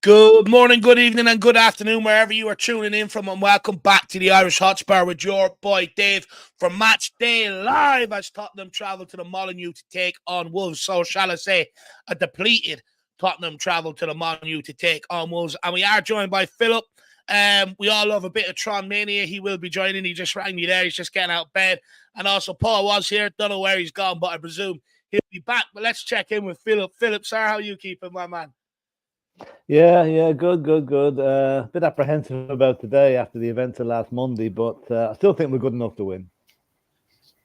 Good morning, good evening, and good afternoon, wherever you are tuning in from, and welcome back to the Irish Hotspur with your boy Dave for Match Day Live as Tottenham travel to the Molineux to take on Wolves. So, shall I say, a depleted Tottenham travel to the Molineux to take on Wolves. And we are joined by Philip. We all love a bit of Tron Mania. He will be joining. He just rang me there. He's just getting out of bed. And also, Paul was here. Don't know where he's gone, but I presume he'll be back. But let's check in with Philip. Philip, sir, how are you keeping, my man? Yeah, good. Bit apprehensive about today after the events of last Monday, but I still think we're good enough to win.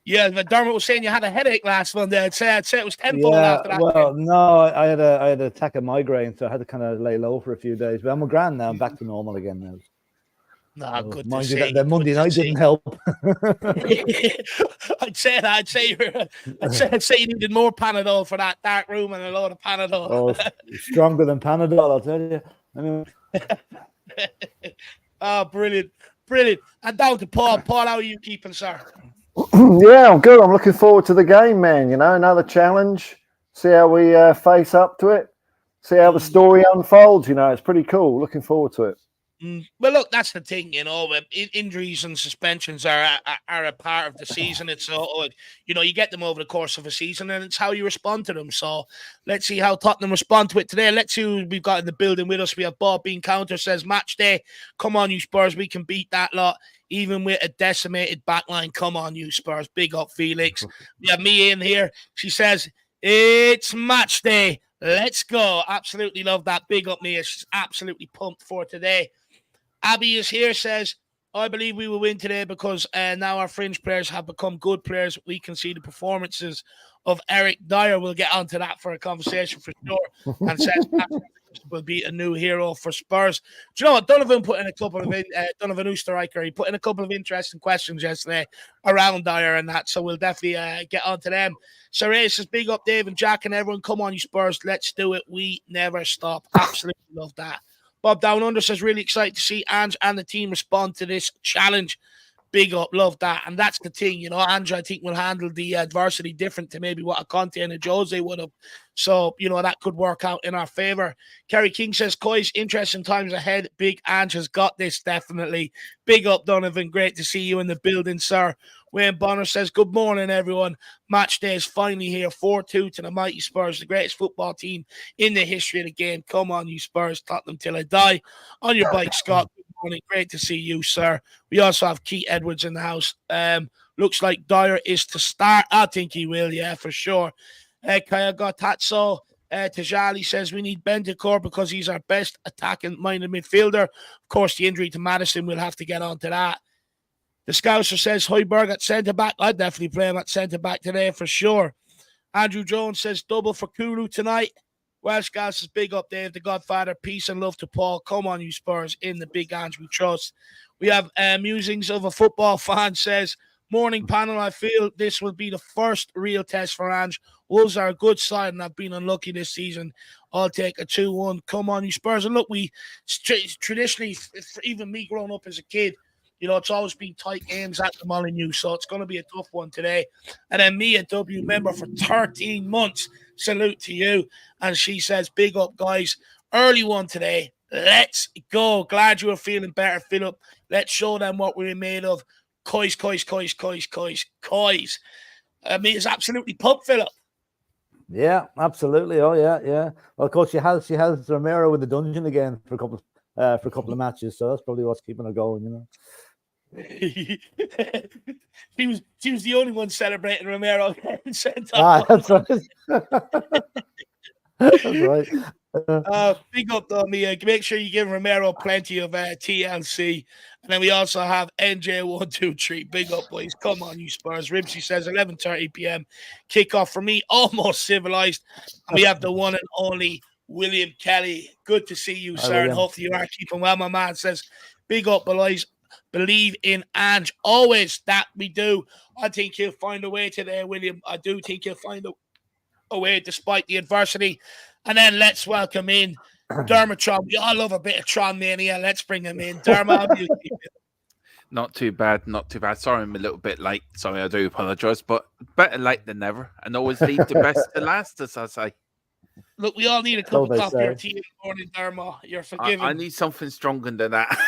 Yeah, but Dermot was saying you had a headache last Monday. I'd say it was tenfold after that. Well, no, I had an attack of migraine, so I had to kind of lay low for a few days. But I'm grand now. I'm back to normal again now. No, so, good mind to you, see. that Monday night didn't help. I'd say you needed more Panadol for that dark room and a load of Panadol. Oh, stronger than Panadol, I'll tell you. Anyway. Oh, brilliant. And down to Paul. Paul, how are you keeping, sir? Yeah, I'm good. I'm looking forward to the game, man. You know, another challenge. See how we face up to it. See how the story unfolds. You know, it's pretty cool. Looking forward to it. Well, look, that's the thing, you know. Injuries and suspensions are a part of the season. It's you get them over the course of a season, and it's how you respond to them. So let's see how Tottenham respond to it today. Let's see who we've got in the building with us. We have Bob Bean Counter says, "Match day, come on, you Spurs, we can beat that lot, even with a decimated backline. Come on, you Spurs, big up Felix." We have me in here. She says, "It's match day. Let's go." Absolutely love that. Big up Mia. She's absolutely pumped for today. Abby is here, says, "I believe we will win today because now our fringe players have become good players. We can see the performances of Eric Dier." We'll get onto that for a conversation for sure. And says will be a new hero for Spurs. Do you know what? Donovan put in a couple of Donovan Oosterreicher. He put in a couple of interesting questions yesterday around Dier and that. So we'll definitely get onto them. Saray says, "Big up Dave and Jack and everyone. Come on, you Spurs. Let's do it. We never stop." Absolutely love that. Bob Down Under says, "Really excited to see Ange and the team respond to this challenge." Big up, love that. And that's the thing, you know, Ange, I think, will handle the adversity different to maybe what a Conte and a Jose would have. So, you know, that could work out in our favour. Kerry King says, "Coy's interesting times ahead. Big Ange has got this, definitely." Big up, Donovan. Great to see you in the building, sir. Wayne Bonner says, "Good morning, everyone. Match day is finally here. 4-2 to the mighty Spurs, the greatest football team in the history of the game. Come on, you Spurs. Tottenham till I die." On your bike, Scott. Good morning. Great to see you, sir. We also have Keith Edwards in the house. Looks like Dier is to start. I think he will, yeah, for sure. Kaya Gotazzo. Tajali says, "We need Bentancur because he's our best attacking-minded midfielder." Of course, the injury to Madison, we'll have to get onto that. The Scouser says, "Højbjerg at centre-back." I'd definitely play him at centre-back today for sure. Andrew Jones says, "Double for Kulu tonight." Welsh Gal says, "Big up Dave, the Godfather. Peace and love to Paul. Come on, you Spurs, in the big Ange we trust." We have musings of a football fan says, "Morning panel, I feel this will be the first real test for Ange. Wolves are a good side and have been unlucky this season. I'll take a 2-1. Come on, you Spurs." And look, we traditionally, even me growing up as a kid, you know, it's always been tight games at the Molineux, so it's going to be a tough one today. And then me, a W member for 13 months, salute to you. And she says, "Big up, guys. Early one today. Let's go. Glad you are feeling better, Philip. Let's show them what we're made of. Coys. I mean, it's absolutely pumped, Philip." Yeah, absolutely. Oh, yeah. Well, of course, she has Romero in the dungeon again for a couple of matches, so that's probably what's keeping her going, you know. She was the only one celebrating Romero getting sent off. That's right. That's right. Big up though, Mia. Make sure you give Romero plenty of TLC. And then we also have NJ123. Big up, boys. Come on, you Spurs. Ribsy says 11:30 p.m. Kickoff for me, almost civilized. And we have the one and only William Kelly. Good to see you, sir. And hopefully you are keeping well. My man says, "Big up, boys. Believe in Ange." Always that we do. I think he'll find a way today, William. I do think he'll find a way despite the adversity. And then let's welcome in Dermot Tron. We all love a bit of Tron Mania. Let's bring him in. Dermot, how do you keep it? Not too bad. Sorry, I'm a little bit late. Sorry, I do apologise, but better late than never. And always leave the best to last, as I say. Look, we all need a So cup of they coffee or say. tea in the morning, Dermo. You're I forgiven. need something stronger than that.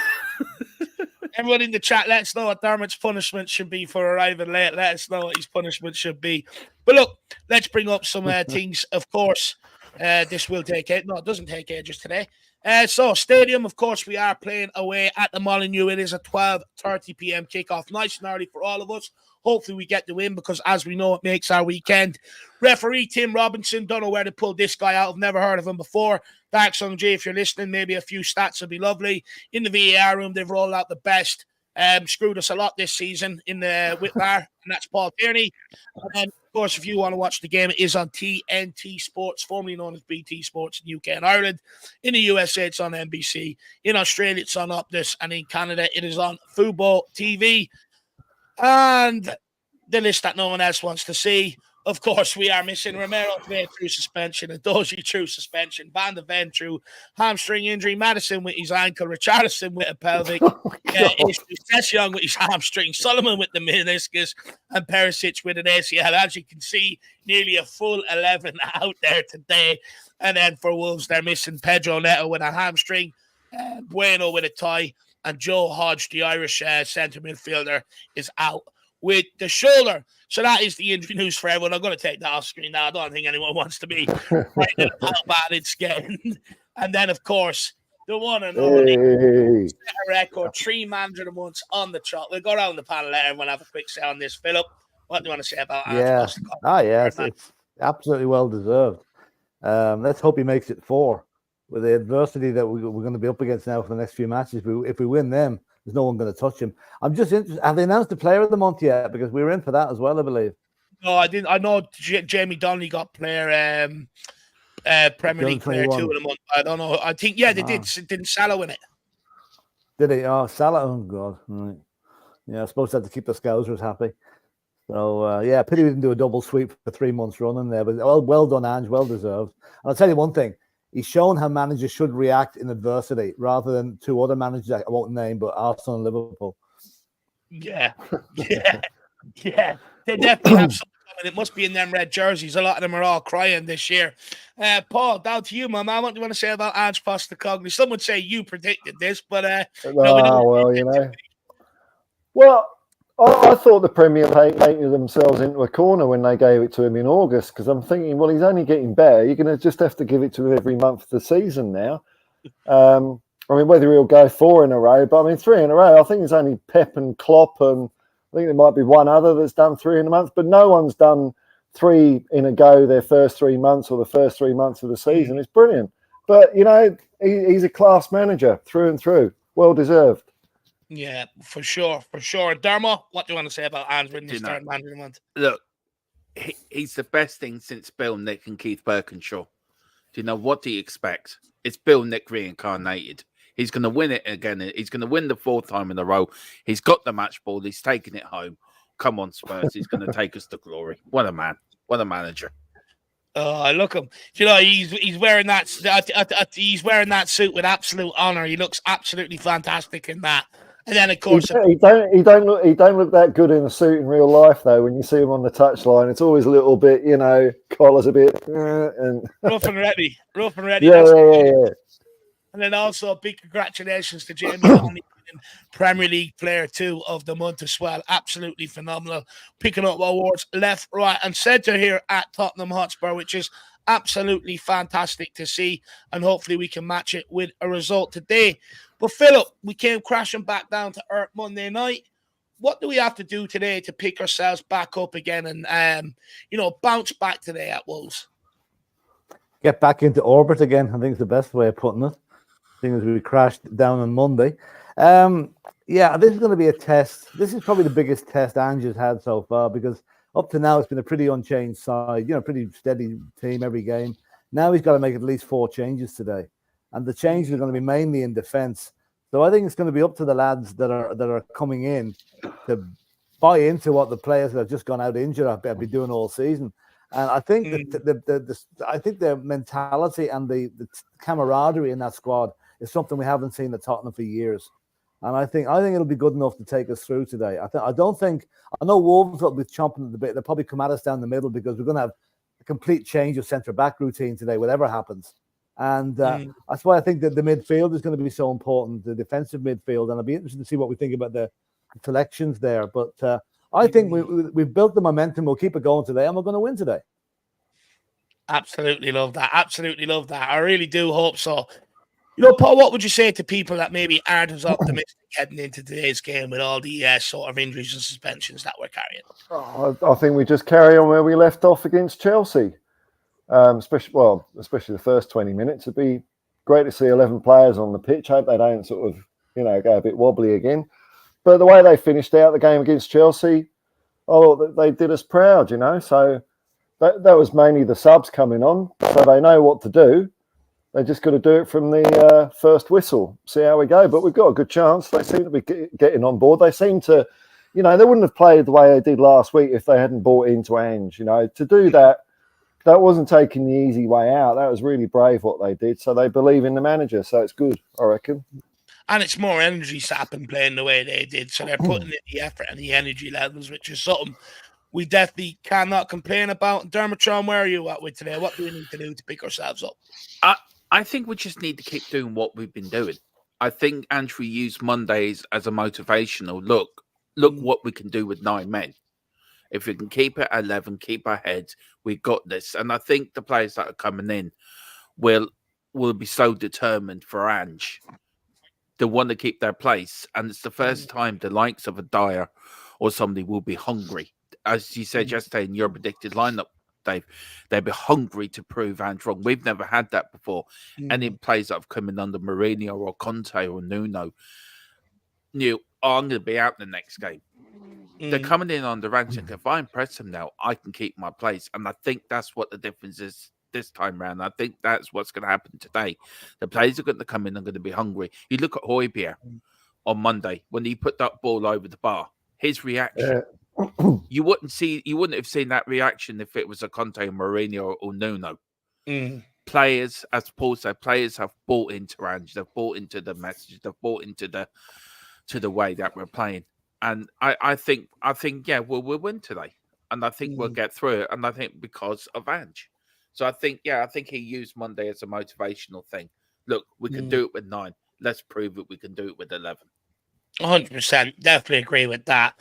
Everyone in the chat, let us know what Dermot's punishment should be for arriving late. Let us know what his punishment should be. But look, let's bring up some things. Of course, this will take it. No, it doesn't take ages today. So, stadium, of course, we are playing away at the Molyneux. It is a 12:30 p.m. kickoff. Nice and early for all of us. Hopefully, we get the win because, as we know, it makes our weekend. Referee Tim Robinson, don't know where to pull this guy out. I've never heard of him before. Dark Song J, if you're listening, maybe a few stats would be lovely. In the VAR room, they've rolled out the best. Screwed us a lot this season in the VAR, and that's Paul Tierney. And then, of course, if you want to watch the game, it is on TNT Sports, formerly known as BT Sports in UK and Ireland. In the USA, it's on NBC. In Australia, it's on Optus. And in Canada, it is on Fubo TV. And the list that no one else wants to see. Of course, we are missing Romero today through suspension, Adoji through suspension, Van de Ven through hamstring injury, Madison with his ankle, Richarlison with a pelvic, Session with his hamstring, Solomon with the meniscus, and Perisic with an ACL. As you can see, nearly a full 11 out there today. And then for Wolves, they're missing Pedro Neto with a hamstring, Bueno with a tie, and Joe Hodge, the Irish centre midfielder, is out with the shoulder. So that is the injury news for everyone. I'm going to take that off screen now. I don't think anyone wants to be writing how bad it's getting. And then, of course, the one and only record, 3 manager of the months on the trot. We'll go around the panel, let everyone have a quick say on this. Philip, what do you want to say about Yes, it's absolutely well deserved. Let's hope he makes it 4 with the adversity that we're going to be up against now for the next few matches. If we win them, there's no one going to touch him. I'm just interested. Have they announced the player of the month yet? Because we were in for that as well, I believe. No, I didn't. I know Jamie Donnelly got player Premier League player 2 of the month. I don't know. I think, they did. Didn't Salah win it? Did he? Oh, Salah. Oh, God. Right. Yeah, I suppose they had to keep the Scousers happy. So, pity we didn't do a double sweep for 3 months running there. But well done, Ange. Well deserved. And I'll tell you one thing. He's shown how managers should react in adversity rather than 2 other managers I won't name, but Arsenal and Liverpool. Yeah. They definitely have something coming. It must be in them red jerseys. A lot of them are all crying this year. Paul, down to you, my man. What do you want to say about Ange Postecoglou? Some would say you predicted this, but Well, I thought the Premier painted themselves into a corner when they gave it to him in August, because I'm thinking, well, he's only getting better. You're going to just have to give it to him every month of the season now. I mean, whether he'll go 4 in a row, but I mean, 3 in a row, I think it's only Pep and Klopp, and I think there might be one other that's done 3 in a month, but no one's done 3 in a go their first 3 months or the first 3 months of the season. It's brilliant. But, he's a class manager through and through. Well deserved. Yeah, for sure. Dermo, what do you want to say about Ange winning his 3rd manager of the month? Look, he's the best thing since Bill Nick and Keith Birkinshaw. Do you know what do you expect? It's Bill Nick reincarnated. He's going to win it again. He's going to win the 4th time in a row. He's got the match ball. He's taking it home. Come on, Spurs. He's going to take us to glory. What a man. What a manager. Oh, look him. He's wearing that. He's wearing that suit with absolute honor. He looks absolutely fantastic in that. And then, of course, he don't look that good in a suit in real life, though. When you see him on the touchline, it's always a little bit, collar's a bit and rough and ready. Yeah. And then also big congratulations to Jamie Donnelly, Premier League Player 2 of the month as well. Absolutely phenomenal. Picking up awards left, right, and centre here at Tottenham Hotspur, which is absolutely fantastic to see. And hopefully we can match it with a result today. But Philip, we came crashing back down to earth Monday night. What do we have to do today to pick ourselves back up again and, bounce back today at Wolves? Get back into orbit again, I think is the best way of putting it. Seeing as we crashed down on Monday. This is going to be a test. This is probably the biggest test Ange has had so far, because up to now it's been a pretty unchanged side, pretty steady team every game. Now he's got to make at least 4 changes today. And the changes are going to be mainly in defence. So I think it's going to be up to the lads that are coming in to buy into what the players that have just gone out injured have been doing all season. And I think that the mentality and the camaraderie in that squad is something we haven't seen at Tottenham for years. And I think it'll be good enough to take us through today. I know Wolves will be chomping at the bit. They'll probably come at us down the middle because we're going to have complete change of centre-back routine today, whatever happens. And that's why I think that the midfield is going to be so important, the defensive midfield. And I'll be interested to see what we think about the selections there. But I think we've built the momentum. We'll keep it going today, and we're going to win today. Absolutely love that. Absolutely love that. I really do hope so. You know, Paul, what would you say to people that maybe aren't as optimistic heading into today's game with all the sort of injuries and suspensions that we're carrying? I think we just carry on where we left off against Chelsea. Especially the first 20 minutes. It'd be great to see 11 players on the pitch. Hope they don't sort of, go a bit wobbly again. But the way they finished out the game against Chelsea, I thought that they did us proud, So that was mainly the subs coming on. So they know what to do. They just got to do it from the first whistle. See how we go. But we've got a good chance. They seem to be getting on board. They seem to, they wouldn't have played the way they did last week if they hadn't bought into Ange. To do that, that wasn't taking the easy way out. That was really brave what they did. So they believe in the manager. So it's good, I reckon. And it's more energy sapping playing the way they did. So they're putting in the effort and the energy levels, which is something we definitely cannot complain about. Dermotron, where are you at with today? What do we need to do to pick ourselves up? I think we just need to keep doing what we've been doing. I think Andrew used Mondays as a motivational look what we can do with 9 men. If we can keep it at 11, keep our heads, we got this. And I think the players that are coming in will be so determined for Ange. They want to keep their place. And it's the first time the likes of a Dier or somebody will be hungry. As you said yesterday in your predicted lineup, Dave, they'll be hungry to prove Ange wrong. We've never had that before. Any players that have come in under Mourinho or Conte or Nuno knew, I'm going to be out the next game. They're coming in on the ranks, and if I impress them now, I can keep my place. And I think that's what the difference is this time around. I think that's what's going to happen today. The players are going to come in and going to be hungry. You look at Højbjerg on Monday when he put that ball over the bar. His reaction, you wouldn't have seen that reaction if it was a Conte, or Mourinho, or Nuno. Players, as Paul said, players have bought into Ange. They've bought into the message. They've bought into the way that we're playing. And I think, we'll win today. And I think we'll get through it. And I think because of Ange. So I think he used Monday as a motivational thing. Look, we can do it with 9. Let's prove it. We can do it with 11. 100%. Definitely agree with that.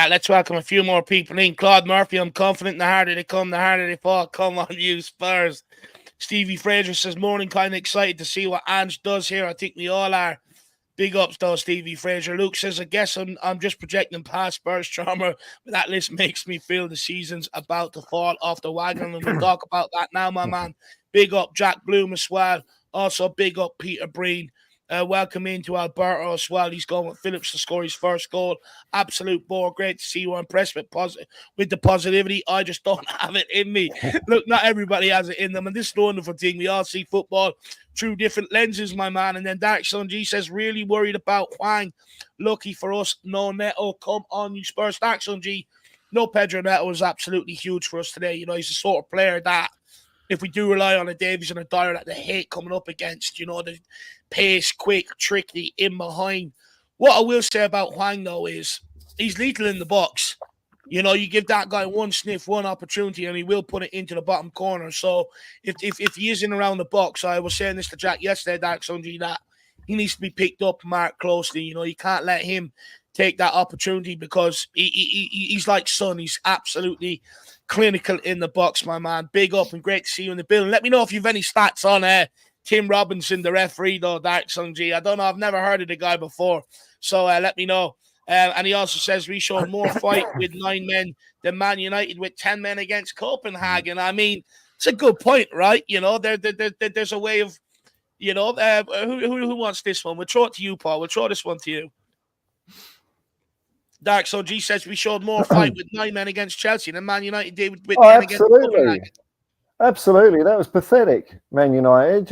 Let's welcome a few more people in. Claude Murphy, I'm confident the harder they come, the harder they fall. Come on, you Spurs. Stevie Fraser says, morning, kind of excited to see what Ange does here. I think we all are. Big ups, though, Stevie Fraser. Luke says, I guess I'm just projecting past Spurs trauma, but that list makes me feel the season's about to fall off the wagon, and we'll talk about that now, my man. Big up Jack Bloom as well. Also, big up Peter Breen. Welcome into Alberto as well. He's going with Phillips to score his first goal. Absolute bore. Great to see you. Impressed with the positivity. I just don't have it in me. Look, not everybody has it in them, and this is the wonderful thing. We all see football through different lenses, my man. And then Dark Sun G says, really worried about Hwang. Lucky for us, no Neto. Come on, you Spurs. Dark Sun G, no Pedro Neto is absolutely huge for us today. He's the sort of player that if we do rely on a Davies and a Dier that they hate coming up against, the pace, quick, tricky, in behind. What I will say about Hwang, though, is he's lethal in the box. You give that guy one sniff, one opportunity, and he will put it into the bottom corner. So if he is in around the box, I was saying this to Jack yesterday, Dark Sunji, that he needs to be picked up, marked closely. You can't let him take that opportunity because he's like Son. He's absolutely clinical in the box, my man. Big up and great to see you in the building. Let me know if you've any stats on Tim Robinson, the referee, though, Dark Sun G. I don't know. I've never heard of the guy before. So let me know. And he also says we showed more fight with 9 men than Man United with 10 men against Copenhagen. I mean, it's a good point, right? There's a way of, who wants this one? We'll throw it to you, Paul. We'll throw this one to you. Dark Soul G says we showed more fight with 9 men against Chelsea than Man United did with 10 against Copenhagen. Absolutely. That was pathetic, Man United,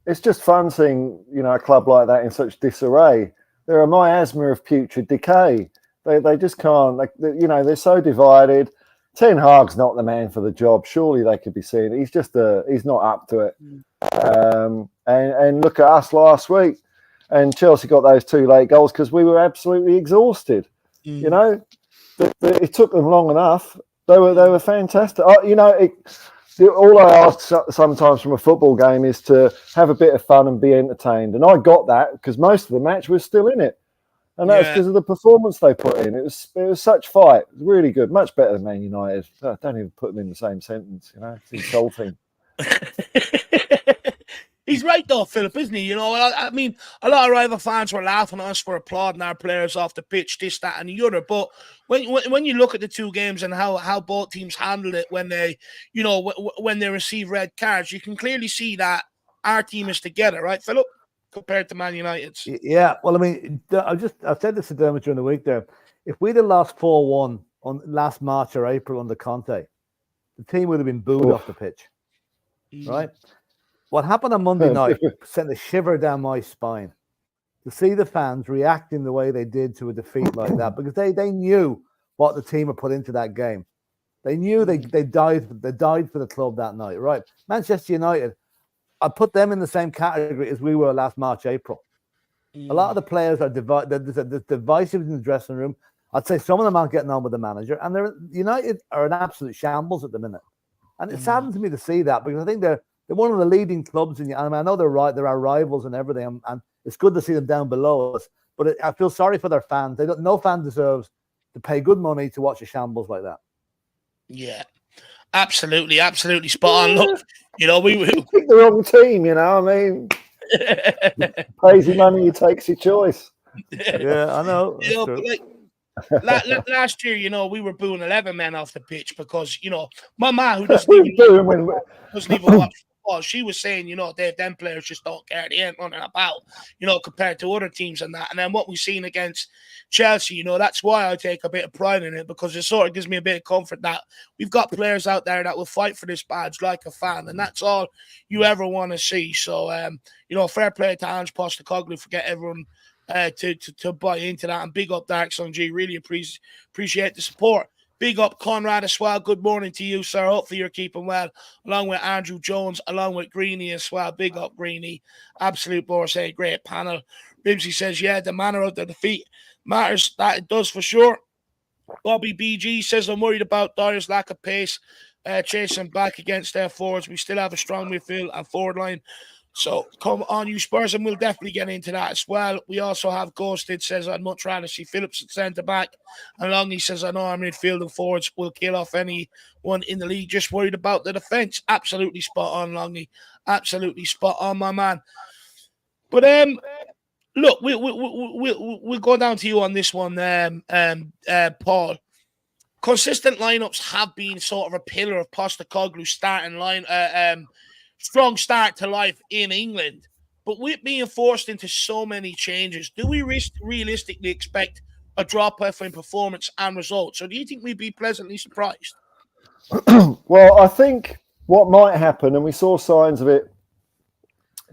It's just fun seeing, a club like that in such disarray. They're a miasma of putrid decay. They just can't, they're so divided. Ten Hag's not the man for the job. Surely they could be seeing it. He's not up to it. And look at us last week. And Chelsea got those 2 late goals because we were absolutely exhausted. It took them long enough. They were fantastic. All I ask sometimes from a football game is to have a bit of fun and be entertained. And I got that because most of the match was still in it. And that's because of the performance they put in. It was such fight. It was really good. Much better than Man United. Don't even put them in the same sentence. It's insulting. He's right though, Philip, isn't he? I mean, a lot of rival fans were laughing at us for applauding our players off the pitch, this, that, and the other. But when you look at the two games and how both teams handled it when they, when they receive red cards, you can clearly see that our team is together, right, Philip, compared to Man United's. Yeah, well, I mean, I've said this to Dermot during the week there. If we'd have lost 4-1 on last March or April under Conte, the team would have been booed off the pitch, right? What happened on Monday night sent a shiver down my spine to see the fans reacting the way they did to a defeat like that, because they knew what the team had put into that game. They knew they died for the club that night, right? Manchester United, I put them in the same category as we were last March, April. A lot of the players are there's divisive in the dressing room. I'd say some of them aren't getting on with the manager, and United are an absolute shambles at the minute. And it saddens me to see that, because I think they're one of the leading clubs in. I know they're right; they're our rivals and everything, and it's good to see them down below us. But I feel sorry for their fans. No fan deserves to pay good money to watch a shambles like that. Yeah, absolutely spot on. Look, we pick the wrong team. I mean, pays your money, he takes your choice. Yeah, I know. But last year, we were booing 11 men off the pitch because, my ma, who doesn't even watch football, she was saying, them players just don't care. They ain't running about, compared to other teams and that. And then what we've seen against Chelsea, that's why I take a bit of pride in it, because it sort of gives me a bit of comfort that we've got players out there that will fight for this badge like a fan. And that's all you ever want to see. So, fair play to Ange Postecoglou for getting everyone to buy into that, and big up Dark Sun G. Really appreciate the support. Big up Conrad as well. Good morning to you, sir. Hopefully you're keeping well, along with Andrew Jones, along with Greeny as well. Big up Greeny. Absolute boss, a great panel. Bibsy says, yeah, the manner of the defeat matters. That it does for sure. Bobby BG says, I'm worried about Dier's lack of pace, chasing back against their forwards. We still have a strong midfield and forward line. So come on, you Spurs, and we'll definitely get into that as well. We also have Ghosted says, I'd much rather see Phillips at centre back. And Longy says, I know our midfield and forwards will kill off anyone in the league. Just worried about the defence. Absolutely spot on, Longy. Absolutely spot on, my man. But look, we'll go down to you on this one, Paul. Consistent lineups have been sort of a pillar of Postecoglou's starting line. Strong start to life in England, but with being forced into so many changes, do we realistically expect a drop-off in performance and results, or do you think we'd be pleasantly surprised? Well, I think what might happen, and we saw signs of it.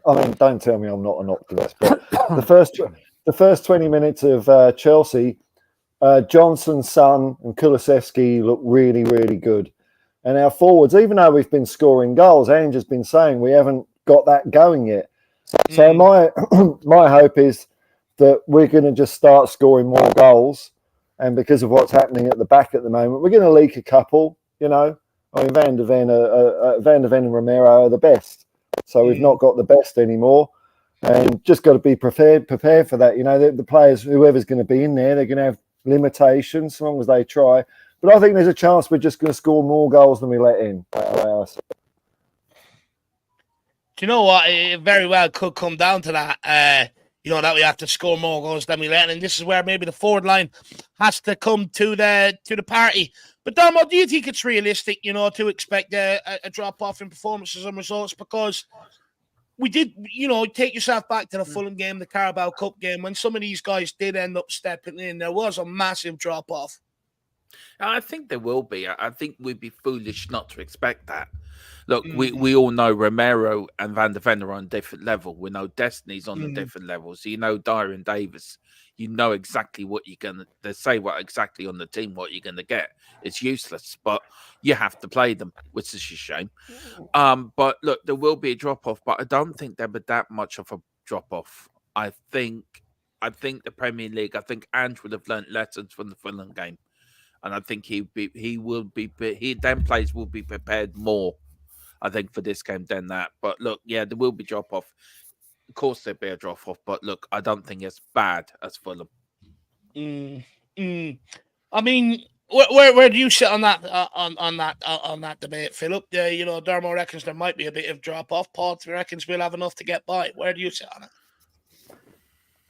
I mean, don't tell me I'm not an optimist, but the first 20 minutes of Chelsea, Johnson, Son, and Kulusevski look really, really good. And our forwards, even though we've been scoring goals, Ange has been saying we haven't got that going yet. So my hope is that we're going to just start scoring more goals. And because of what's happening at the back at the moment, we're going to leak a couple, I mean, Van der Ven and Romero are the best. So we've not got the best anymore. And just got to be prepared for that. The players, whoever's going to be in there, they're going to have limitations as long as they try. But I think there's a chance we're just going to score more goals than we let in. Do you know what? It very well could come down to that. That we have to score more goals than we let in. And this is where maybe the forward line has to come to the party. But Dermot, do you think it's realistic, to expect a drop-off in performances and results? Because we did, take yourself back to the Fulham game, the Carabao Cup game, when some of these guys did end up stepping in, there was a massive drop-off. I think there will be. I think we'd be foolish not to expect that. Look, we all know Romero and Van der Ven are on a different level. We know Destiny's on a different level. So Dier and Davis, you know exactly what you're going to... They say exactly on the team what you're going to get. It's useless, but you have to play them, which is a shame. But look, there will be a drop-off, but I don't think there'll be that much of a drop-off. I think the Premier League, I think Ange would have learnt lessons from the Fulham game. and I think them players will be prepared more, I think, for this game than that. But look, yeah, there will be drop off. Of course, there'll be a drop off, but look, I don't think it's bad as Fulham. I mean, where do you sit on that on that debate, Philip? Dermo reckons there might be a bit of drop off. Paul reckons we'll have enough to get by. Where do you sit on it?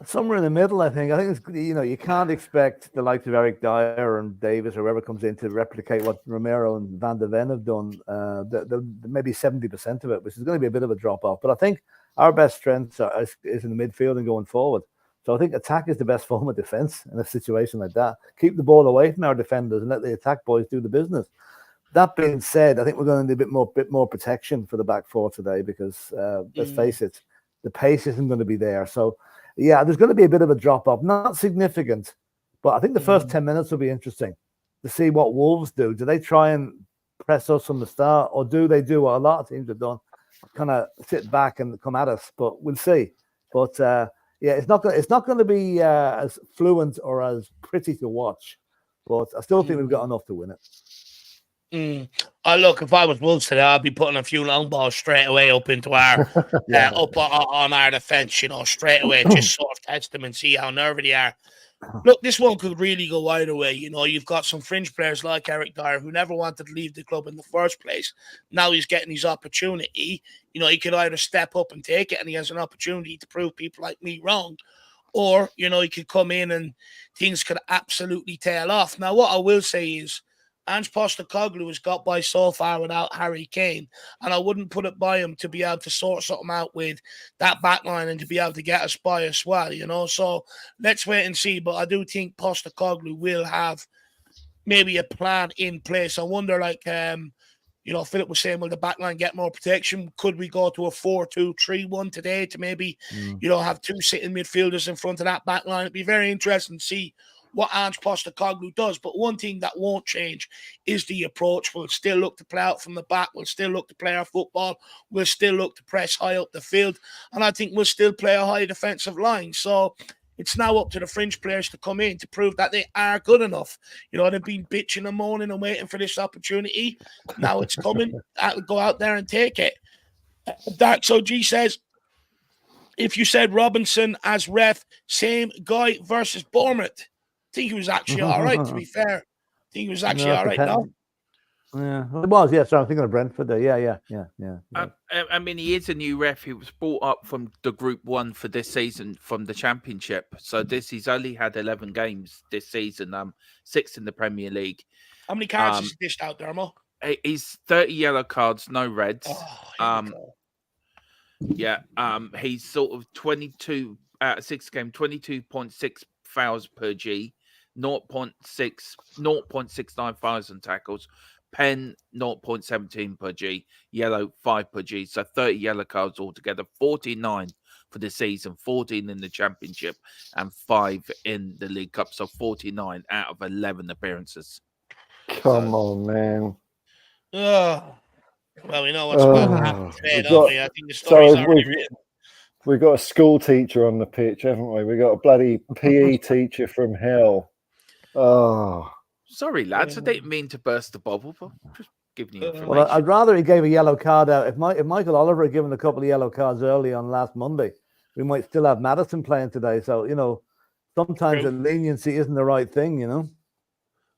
Somewhere in the middle, I think. I think it's, you can't expect the likes of Eric Dier and Davis or whoever comes in to replicate what Romero and Van de Ven have done. Maybe 70% of it, which is going to be a bit of a drop off. But I think our best strength is in the midfield and going forward. So I think attack is the best form of defense in a situation like that. Keep the ball away from our defenders and let the attack boys do the business. That being said, I think we're going to need a bit more protection for the back four today because let's face it, the pace isn't going to be there. So yeah, there's going to be a bit of a drop off, not significant, but I think the first 10 minutes will be interesting to see what Wolves do. Do they try and press us from the start, or do they do what a lot of teams have done, kind of sit back and come at us? But we'll see. But yeah, it's not going to be as fluent or as pretty to watch, but I still think we've got enough to win it. Look, if I was Wolves today, I'd be putting a few long balls straight away up into our up on our defense. Straight away, just sort of test them and see how nervy they are. Look, this one could really go either way. You've got some fringe players like Eric Dier who never wanted to leave the club in the first place. Now he's getting his opportunity. He could either step up and take it, and he has an opportunity to prove people like me wrong, or he could come in and things could absolutely tail off. Now, what I will say is, Ange Postecoglou has got by so far without Harry Kane, and I wouldn't put it by him to be able to sort something out with that backline and to be able to get us by as well, So let's wait and see. But I do think Postecoglou will have maybe a plan in place. I wonder, Philip was saying, will the backline get more protection? Could we go to a 4-2-3-1 today to maybe, have two sitting midfielders in front of that backline? It'd be very interesting to see what Ange Postecoglou does. But one thing that won't change is the approach. We'll still look to play out from the back. We'll still look to play our football. We'll still look to press high up the field. And I think we'll still play a high defensive line. So it's now up to the fringe players to come in to prove that they are good enough. They've been bitching and moaning and waiting for this opportunity. Now it's coming. Go out there and take it. Dark So G says, if you said Robinson as ref, same guy versus Bournemouth, I think he was actually all right, to be fair. I think he was actually all right, no? Yeah, it was. Yeah, sorry, I'm thinking of Brentford there. Yeah. I mean, he is a new ref. He was brought up from the Group 1 for this season from the Championship. So he's only had 11 games this season, 6 in the Premier League. How many cards has he dished out, Dermo? He's 30 yellow cards, no reds. He's sort of 22 out of 6 games, 22.6 fouls per G, 0.69 fouls and tackles, pen 0.17 per G, yellow 5 per G. So 30 yellow cards altogether, 49 for the season, 14 in the Championship and 5 in the League Cup. So 49 out of 11 appearances. Come on, man. Well, we know what's about to happen today, don't we? I think the story's already written. We've got a school teacher on the pitch, haven't we? We've got a bloody PE teacher from hell. Oh. Sorry, lads. I didn't mean to burst the bubble, but just giving you information. Well, I'd rather he gave a yellow card out. If Michael Oliver had given a couple of yellow cards early on last Monday, we might still have Madison playing today. So, sometimes the leniency isn't the right thing,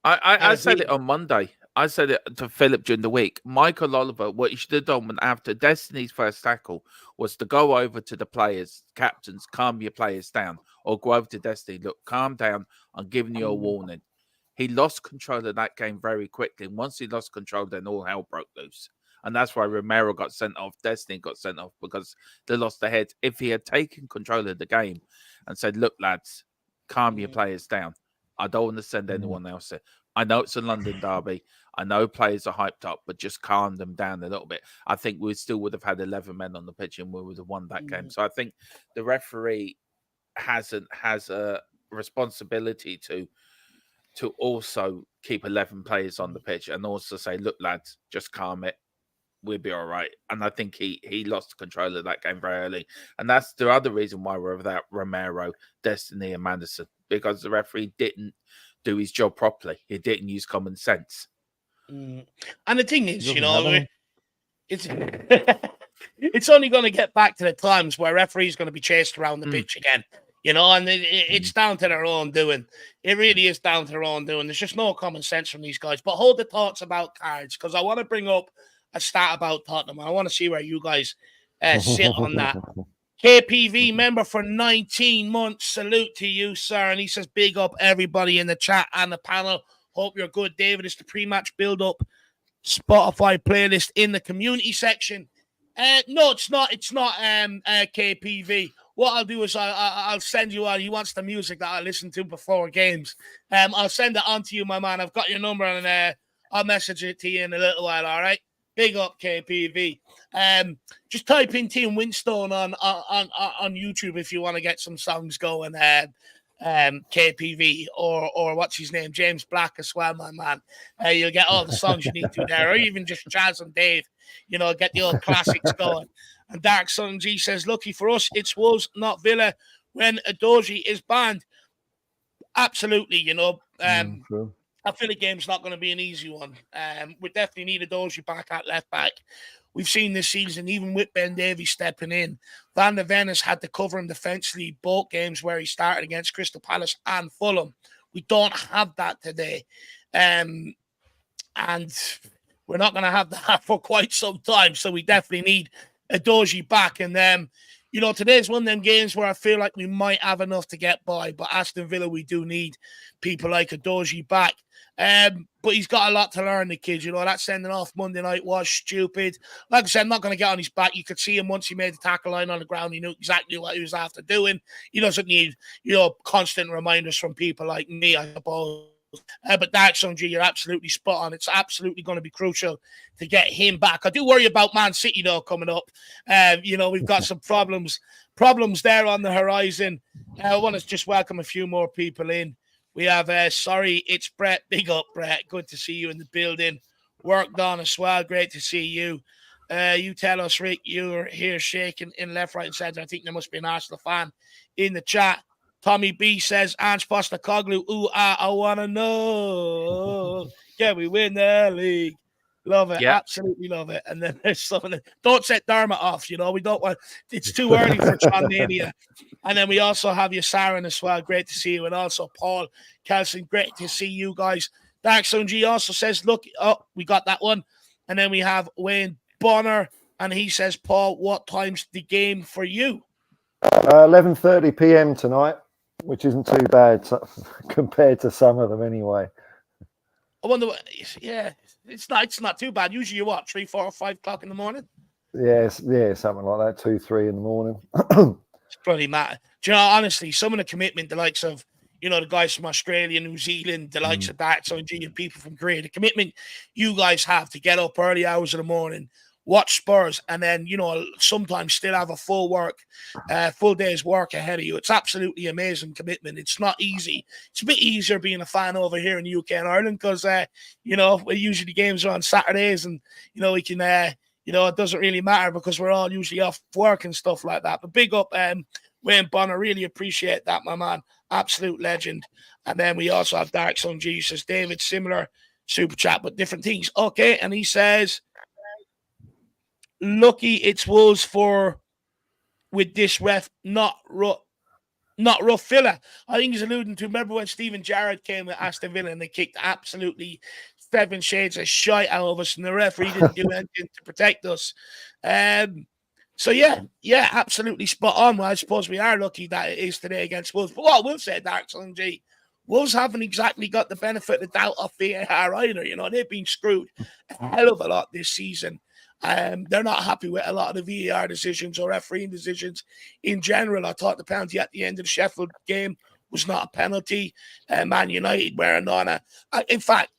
I said it on Monday. I said it to Philip during the week. Michael Oliver, what he should have done after Destiny's first tackle was to go over to the players, captains, calm your players down, or go over to Destiny. Look, calm down. I'm giving you a warning. He lost control of that game very quickly. And once he lost control, then all hell broke loose. And that's why Romero got sent off. Destiny got sent off because they lost their heads. If he had taken control of the game and said, look, lads, calm your players down. I don't want to send anyone else in. I know it's a London derby. I know players are hyped up, but just calm them down a little bit. I think we still would have had 11 men on the pitch and we would have won that game. So I think the referee has a responsibility to also keep 11 players on the pitch and also say, look, lads, just calm it. We'll be all right. And I think he lost control of that game very early. And that's the other reason why we're without Romero, Destiny, and Madison, because the referee didn't do his job properly. He didn't use common sense. And the thing is, Doesn't have any. it's it's only going to get back to the times where referees going to be chased around the pitch again, and it's down to their own doing. It really is down to their own doing. There's just no common sense from these guys. But hold the thoughts about cards, because I want to bring up a stat about Tottenham. I want to see where you guys sit on that. KPV member for 19 months. Salute to you, sir. And he says, big up everybody in the chat and the panel. Hope you're good, David. It's the pre-match build-up Spotify playlist in the community section. No, it's not. It's not KPV. What I'll do is I'll send you on. He wants the music that I listen to before games. I'll send it on to you, my man. I've got your number, and I'll message it to you in a little while, all right? Big up, KPV. Just type in Team Winstone on YouTube if you want to get some songs going. KPV or what's his name, James Black as well, my man. You'll get all the songs you need to there, or even just Chaz and Dave. Get the old classics going. And Dark Sun G says, lucky for us, it's Wolves, not Villa, when Adoji is banned. Absolutely, True. I feel the game's not going to be an easy one. We definitely need a Doji back at left back. We've seen this season, even with Ben Davies stepping in, Van der Ven has had to cover him defensively both games where he started against Crystal Palace and Fulham. We don't have that today. And we're not going to have that for quite some time. So we definitely need a Doji back. And today's one of them games where I feel like we might have enough to get by. But Aston Villa, we do need people like a Doji back. But he's got a lot to learn, the kid. That sending off Monday night was stupid. Like I said, I'm not going to get on his back. You could see him once he made the tackle line on the ground. He knew exactly what he was after doing. He doesn't need, constant reminders from people like me, I suppose. But Dark Sun G, you're absolutely spot on. It's absolutely going to be crucial to get him back. I do worry about Man City, though, coming up. We've got some problems there on the horizon. I want to just welcome a few more people in. We have, sorry, it's Brett. Big up, Brett. Good to see you in the building. Worked on as well. Great to see you. You tell us, Rick, you're here shaking in left, right, and centre. I think there must be an Arsenal fan in the chat. Tommy B says, Ange Postecoglou, ooh, I want to know. Can we win the league? Love it. Yep. Absolutely love it. And then there's some of the, don't set Dermot off, we don't want, it's too early for John Mania. And then we also have you, Sarin, as well. Great to see you. And also Paul Kelson, great to see you guys. Dark Sun G also says, look, we got that one. And then we have Wayne Bonner, and he says, Paul, what time's the game for you? 11:30 p.m. tonight, which isn't too bad compared to some of them anyway. I wonder what, yeah, it's not too bad. Usually you what, 3, 4, or 5 o'clock in the morning? Yes, something like that, 2, 3 in the morning. It's bloody matter. Do you know, honestly, some of the commitment, the likes of, the guys from Australia, New Zealand, the likes of that, so and people from Korea, the commitment you guys have to get up early hours in the morning, watch Spurs, and then, sometimes still have a full day's work ahead of you. It's absolutely amazing commitment. It's not easy. It's a bit easier being a fan over here in the UK and Ireland because, usually games are on Saturdays and, we can, it doesn't really matter because we're all usually off work and stuff like that. But big up, Wayne Bonner. Really appreciate that, my man. Absolute legend. And then we also have Dark Sun G says, David, similar super chat, but different things. Okay. And he says, lucky it's Wolves with this ref, not rough Villa. I think he's alluding to, remember when Steven Gerrard came with Aston Villa and they kicked absolutely 7 shades of shite out of us and the referee didn't do anything to protect us. So yeah, absolutely spot on. Well, I suppose we are lucky that it is today against Wolves. But what we'll say, Dark Sun G, Wolves haven't exactly got the benefit of the doubt of VAR either. They've been screwed a hell of a lot this season. They're not happy with a lot of the VAR decisions or refereeing decisions in general. I thought the penalty at the end of the Sheffield game was not a penalty. Man United were not. In fact,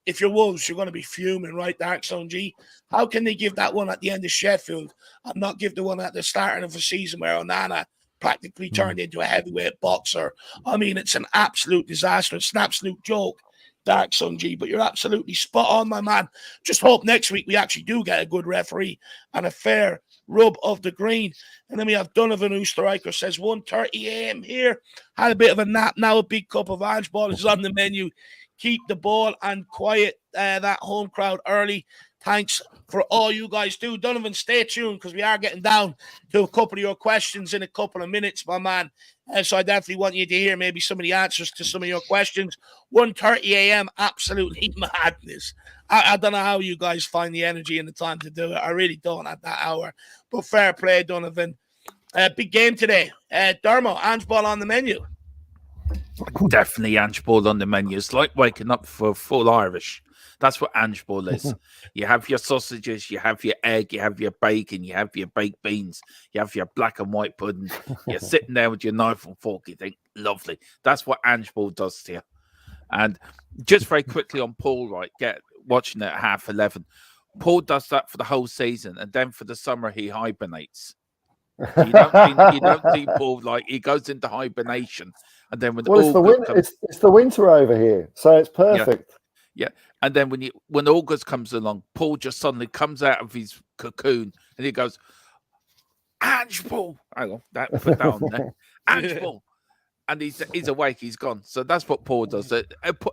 if you're Wolves, you're going to be fuming, right, Dark Sun G? How can they give that one at the end of Sheffield and not give the one at the start of the season where Onana practically turned into a heavyweight boxer? I mean, it's an absolute disaster. It's an absolute joke Dark Sun G, but you're absolutely spot on, my man. Just hope next week we actually do get a good referee and a fair rub of the green. And then we have Donovan Oosterreicher says 1:30 a.m. here. Had a bit of a nap. Now a big cup of Ange ball is on the menu. Keep the ball and quiet that home crowd early. Thanks for all you guys do. Donovan, stay tuned because we are getting down to a couple of your questions in a couple of minutes, my man. So I definitely want you to hear maybe some of the answers to some of your questions. 1:30 a.m., absolutely madness. I don't know how you guys find the energy and the time to do it. I really don't at that hour. But fair play, Donovan. Big game today. Dermo, Ange ball on the menu. Definitely Ange ball on the menu. It's like waking up for full Irish. That's what Ange ball is. You have your sausages, you have your egg, you have your bacon, you have your baked beans, you have your black and white pudding. You're sitting there with your knife and fork. You think, lovely. That's what Ange ball does to you. And just very quickly on Paul, right? Watching it at 11:30. Paul does that for the whole season, and then for the summer he hibernates. You don't see Paul like he goes into hibernation, and then when it's the winter over here, so it's perfect. Yeah. And then when August comes along, Paul just suddenly comes out of his cocoon and he goes, Ange Paul. Hang on, put that on there. Ange Paul. And he's awake, he's gone. So that's what Paul does.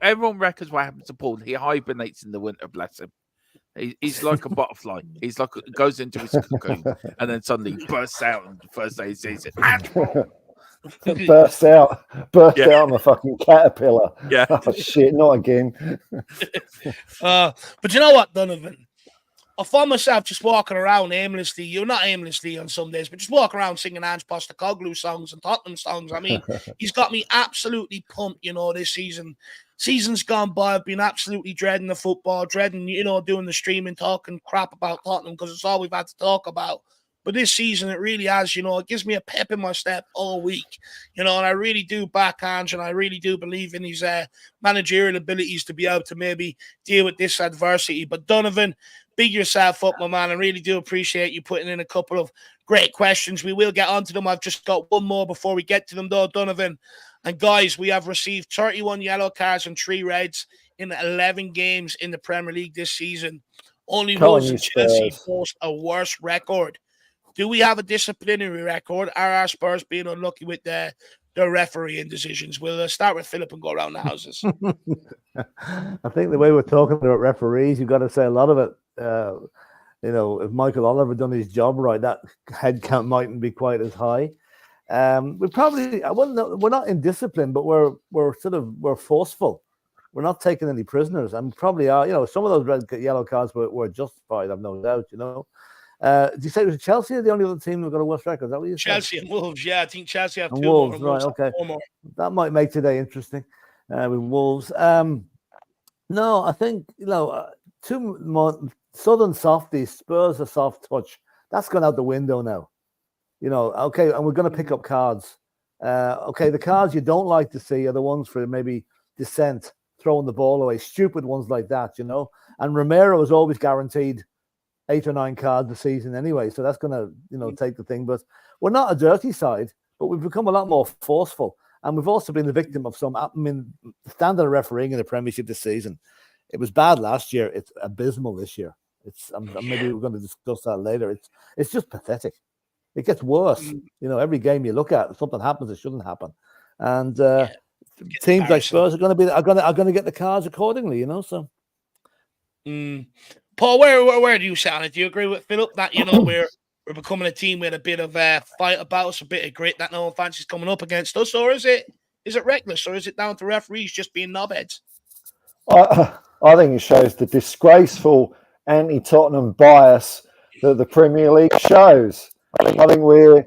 Everyone reckons what happens to Paul. He hibernates in the winter, bless him. He's like a butterfly. He's like goes into his cocoon and then suddenly bursts out on the first day he sees it. Ange Paul. burst out on a fucking caterpillar. Yeah. Oh shit, not again. But you know what, Donovan? I find myself just walking around aimlessly. You're not aimlessly on some days, but just walking around singing Ange Postecoglou songs and Tottenham songs. I mean, he's got me absolutely pumped, this season. Season's gone by. I've been absolutely dreading the football, dreading, doing the streaming, talking crap about Tottenham because it's all we've had to talk about. But this season, it really has, it gives me a pep in my step all week, and I really do back Ange, and I really do believe in his managerial abilities to be able to maybe deal with this adversity. But Donovan, big yourself up, my man. I really do appreciate you putting in a couple of great questions. We will get onto them. I've just got one more before we get to them, though, Donovan. And guys, we have received 31 yellow cards and 3 reds in 11 games in the Premier League this season. Only Wolves and Chelsea boast a worse record. Do we have a disciplinary record? Are our Spurs being unlucky with their refereeing decisions? We'll start with Philip and go around the houses. I think the way we're talking about referees, you've got to say a lot of it. If Michael Oliver done his job right, that head count mightn't be quite as high. We're not indisciplined, but we're forceful. We're not taking any prisoners, and probably are. Some of those yellow cards were justified. I've no doubt. Did you say it was Chelsea or the only other team who've got a worse record? Is that what you said? Chelsea and Wolves, yeah. I think Chelsea have 2 Wolves, more. right, okay. That might make today interesting with Wolves. No, I think, 2 more Southern softies, Spurs a soft touch. That's gone out the window now. Okay, and we're going to pick up cards. The cards you don't like to see are the ones for maybe dissent, throwing the ball away, stupid ones like that, And Romero is always guaranteed 8 or 9 cards a season anyway, so that's going to take the thing. But we're not a dirty side, but we've become a lot more forceful, and we've also been the victim of some. Standard of refereeing in the Premiership this season, it was bad last year. It's abysmal this year. Maybe we're going to discuss that later. It's just pathetic. It gets worse. Every game you look at, something happens that shouldn't happen, and teams like Spurs are going to get the cards accordingly. So. Paul, where do you stand? Do you agree with Philip that we're becoming a team with a bit of fight about us, a bit of grit that no one fancies coming up against us, or is it reckless, or is it down to referees just being knobheads? I think it shows the disgraceful anti-Tottenham bias that the Premier League shows. I think we're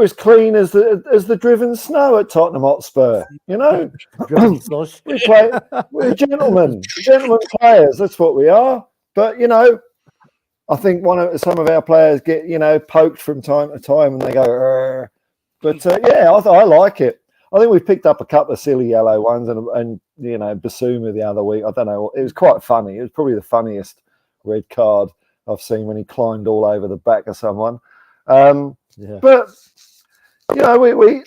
as clean as the driven snow at Tottenham Hotspur. We're gentlemen players. That's what we are. But I think some of our players get poked from time to time, and they go. But I like it. I think we've picked up a couple of silly yellow ones, and Basuma the other week. I don't know. It was quite funny. It was probably the funniest red card I've seen when he climbed all over the back of someone. But we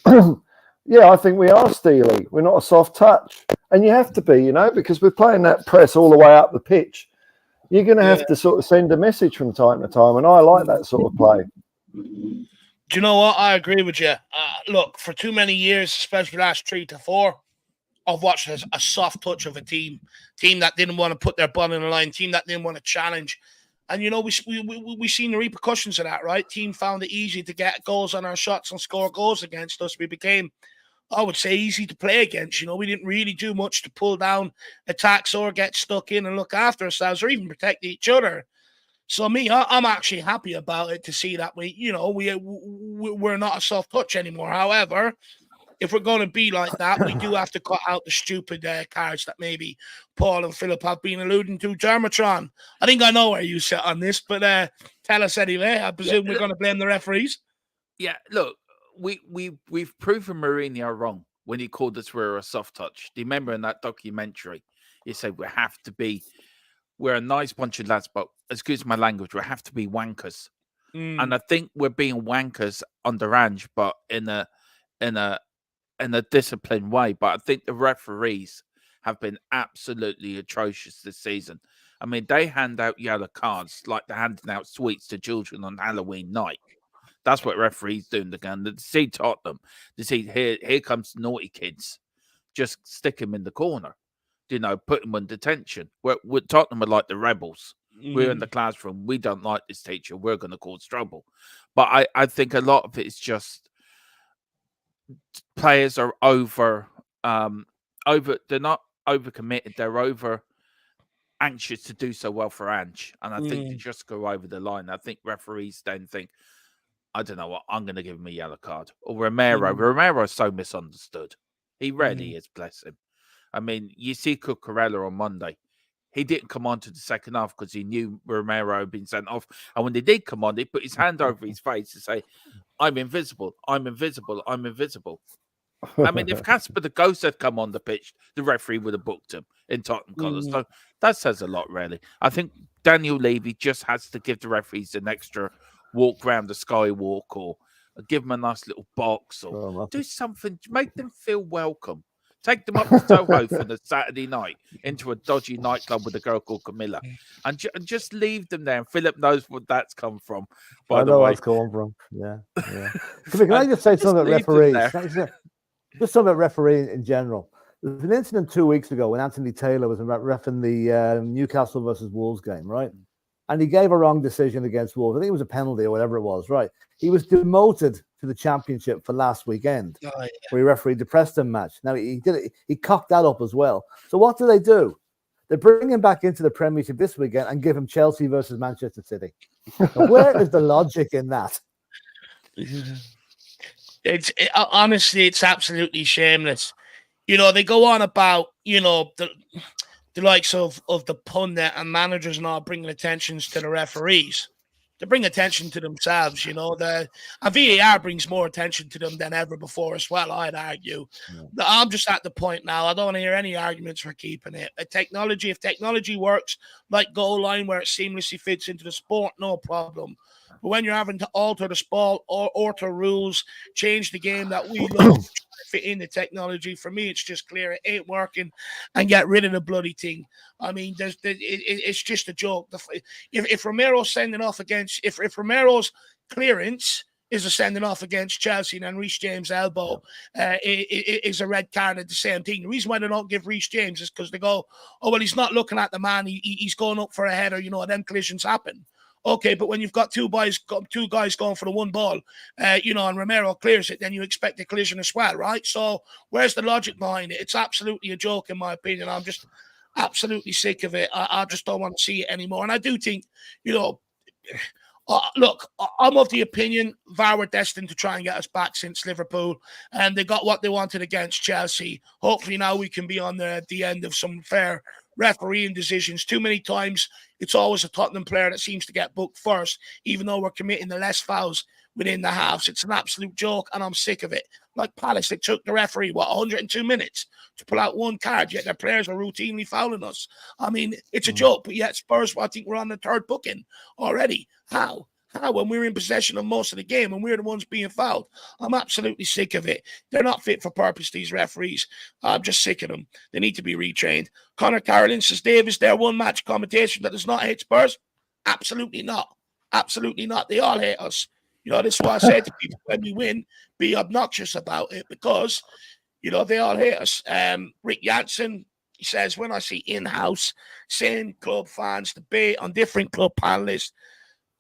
I think we are steely. We're not a soft touch. And you have to be, you know, because we're playing that press all the way up the pitch. You're going to have to sort of send a message from time to time. And I like that sort of play. Do you know what? I agree with you. Look, for too many years, especially the last 3 to 4, I've watched a soft touch of a team that didn't want to put their butt in the line, team that didn't want to challenge. And, you know, we seen the repercussions of that, right? Team found it easy to get goals on our shots and score goals against us. We became, I would say, easy to play against. You know, we didn't really do much to pull down attacks or get stuck in and look after ourselves or even protect each other. So I'm actually happy about it to see that we're not a soft touch anymore. However, if we're going to be like that, we do have to cut out the stupid cards that maybe Paul and Philip have been alluding to. Germatron, I think I know where you sit on this, but tell us anyway. I presume we're going to blame the referees. Yeah, look, we've proven Mourinho wrong when he called us we're a soft touch. Do you remember in that documentary? He said we're a nice bunch of lads, but excuse my language, we have to be wankers. And I think we're being wankers under Ange, but in a disciplined way. But I think the referees have been absolutely atrocious this season. I mean, they hand out yellow cards like they're handing out sweets to children on Halloween night. That's what referees do in the game. To see Tottenham, to see here comes naughty kids, just stick him in the corner, you know, put him in detention. We're Tottenham are like the rebels. We're in the classroom. We don't like this teacher. We're going to cause trouble. But I think a lot of it is just players are over. They're not overcommitted. They're over anxious to do so well for Ange, and I think they just go over the line. I think referees then think, I don't know what, I'm going to give him a yellow card. Or Romero. Romero's so misunderstood. He really is, bless him. I mean, you see Cucurella on Monday. He didn't come on to the second half because he knew Romero had been sent off. And when they did come on, he put his hand over his face to say, I'm invisible, I'm invisible, I'm invisible. I mean, if Casper the Ghost had come on the pitch, the referee would have booked him in Tottenham colours. So that says a lot, really. I think Daniel Levy just has to give the referees an extra walk around the skywalk or give them a nice little box or do something to make them feel welcome. Take them up to Toho for the Saturday night into a dodgy nightclub with a girl called Camilla and just leave them there. And Philip knows what that's come from, by the way. I know where it's coming from. Yeah. Can I just say something about referees? Just something about refereeing in general. There was an incident 2 weeks ago when Anthony Taylor was reffing the Newcastle versus Wolves game, right? And he gave a wrong decision against Wolves. I think it was a penalty or whatever it was, right? He was demoted to the Championship for last weekend, where he refereed the Preston match. Now, he did it. He cocked that up as well. So what do? They bring him back into the Premiership this weekend and give him Chelsea versus Manchester City. Now, where is the logic in that? Honestly, it's absolutely shameless. You know, they go on about, you know, the likes of the pundit and managers and all bringing attentions to the referees. They bring attention to themselves, you know. And VAR brings more attention to them than ever before as well, I'd argue. Yeah. I'm just at the point now, I don't want to hear any arguments for keeping it. If technology works like goal line where it seamlessly fits into the sport, no problem. But when you're having to alter the sport or alter rules, change the game that we love, fit in the technology, for me, it's just clear it ain't working, and get rid of the bloody thing. I mean, it's just a joke. If Romero's sending off against, if Romero's clearance is a sending off against Chelsea, and then Reece James' elbow is a red card at the same thing. The reason why they don't give Reece James is because they go, oh, well, he's not looking at the man. He's going up for a header, you know, and then collisions happen. Okay, but when you've got two guys going for the one ball, you know, and Romero clears it, then you expect a collision as well, right? So where's the logic behind it? It's absolutely a joke, in my opinion. I'm just absolutely sick of it. I just don't want to see it anymore. And I do think, you know, look, I'm of the opinion VAR were destined to try and get us back since Liverpool, and they got what they wanted against Chelsea. Hopefully now we can be on the end of some fair refereeing decisions. Too many times it's always a Tottenham player that seems to get booked first, even though we're committing the less fouls within the halves. It's an absolute joke, and I'm sick of it. Like Palace, it took the referee, 102 minutes to pull out one card, yet their players are routinely fouling us. I mean, it's a joke, but yet Spurs, I think we're on the third booking already. How? when we're in possession of most of the game and we're the ones being fouled. I'm absolutely sick of it. They're not fit for purpose, these referees. I'm just sick of them. They need to be retrained. Connor Carolyn says, Dave, is there one match commentation that does not hate Spurs? Absolutely not. Absolutely not. They all hate us. This is why I say to people when we win, be obnoxious about it because, they all hate us. Rick Jansen, he says, when I see in-house, same club fans debate on different club panelists,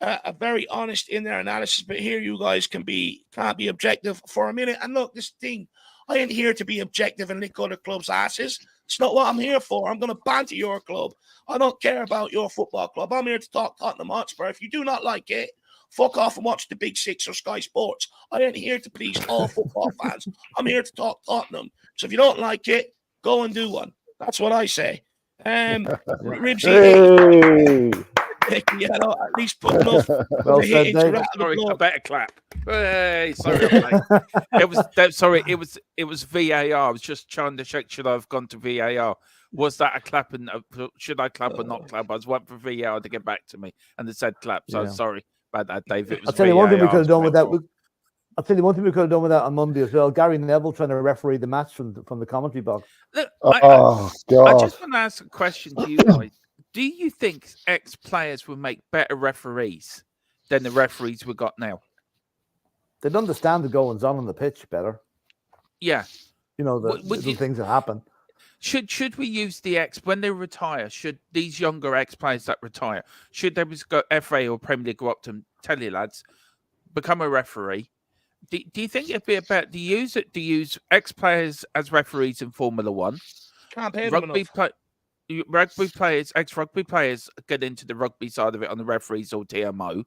a very honest in their analysis, but here you guys can't be objective for a minute. And look, this thing, I ain't here to be objective and lick other clubs' asses. It's not what I'm here for. I'm going to banter your club. I don't care about your football club. I'm here to talk Tottenham Hotspur. If you do not like it, fuck off and watch the Big Six or Sky Sports. I ain't here to please all football fans. I'm here to talk Tottenham. So if you don't like it, go and do one. That's what I say. Ribsy, at least put enough Well hit said, into Dave. rattle the Sorry, blood. a better clap. Hey, sorry, I'm late. It was VAR. I was just trying to check. Should I have gone to VAR? Was that a clap? And should I clap or not clap? I was waiting for VAR to get back to me, and it said clap. So Yeah. sorry about that, Dave. It was I'll tell you one thing we VAR. could have done with that. Before. I'll tell you one thing we could have done with that on Monday as well. Gary Neville trying to referee the match from the commentary box. Look, Oh, I God. just want to ask a question to you guys. Do you think ex-players will make better referees than the referees we got now? They'd understand the goings on the pitch better. Yeah. The things that happen. Should we use the when they retire? Should these younger ex-players that retire, should they just go FA or Premier League go up to them, tell you lads, become a referee? Do you think it'd be better to use ex-players as referees in Formula One? Can't pay them enough. Rugby players, ex-rugby players get into the rugby side of it on the referees or TMO.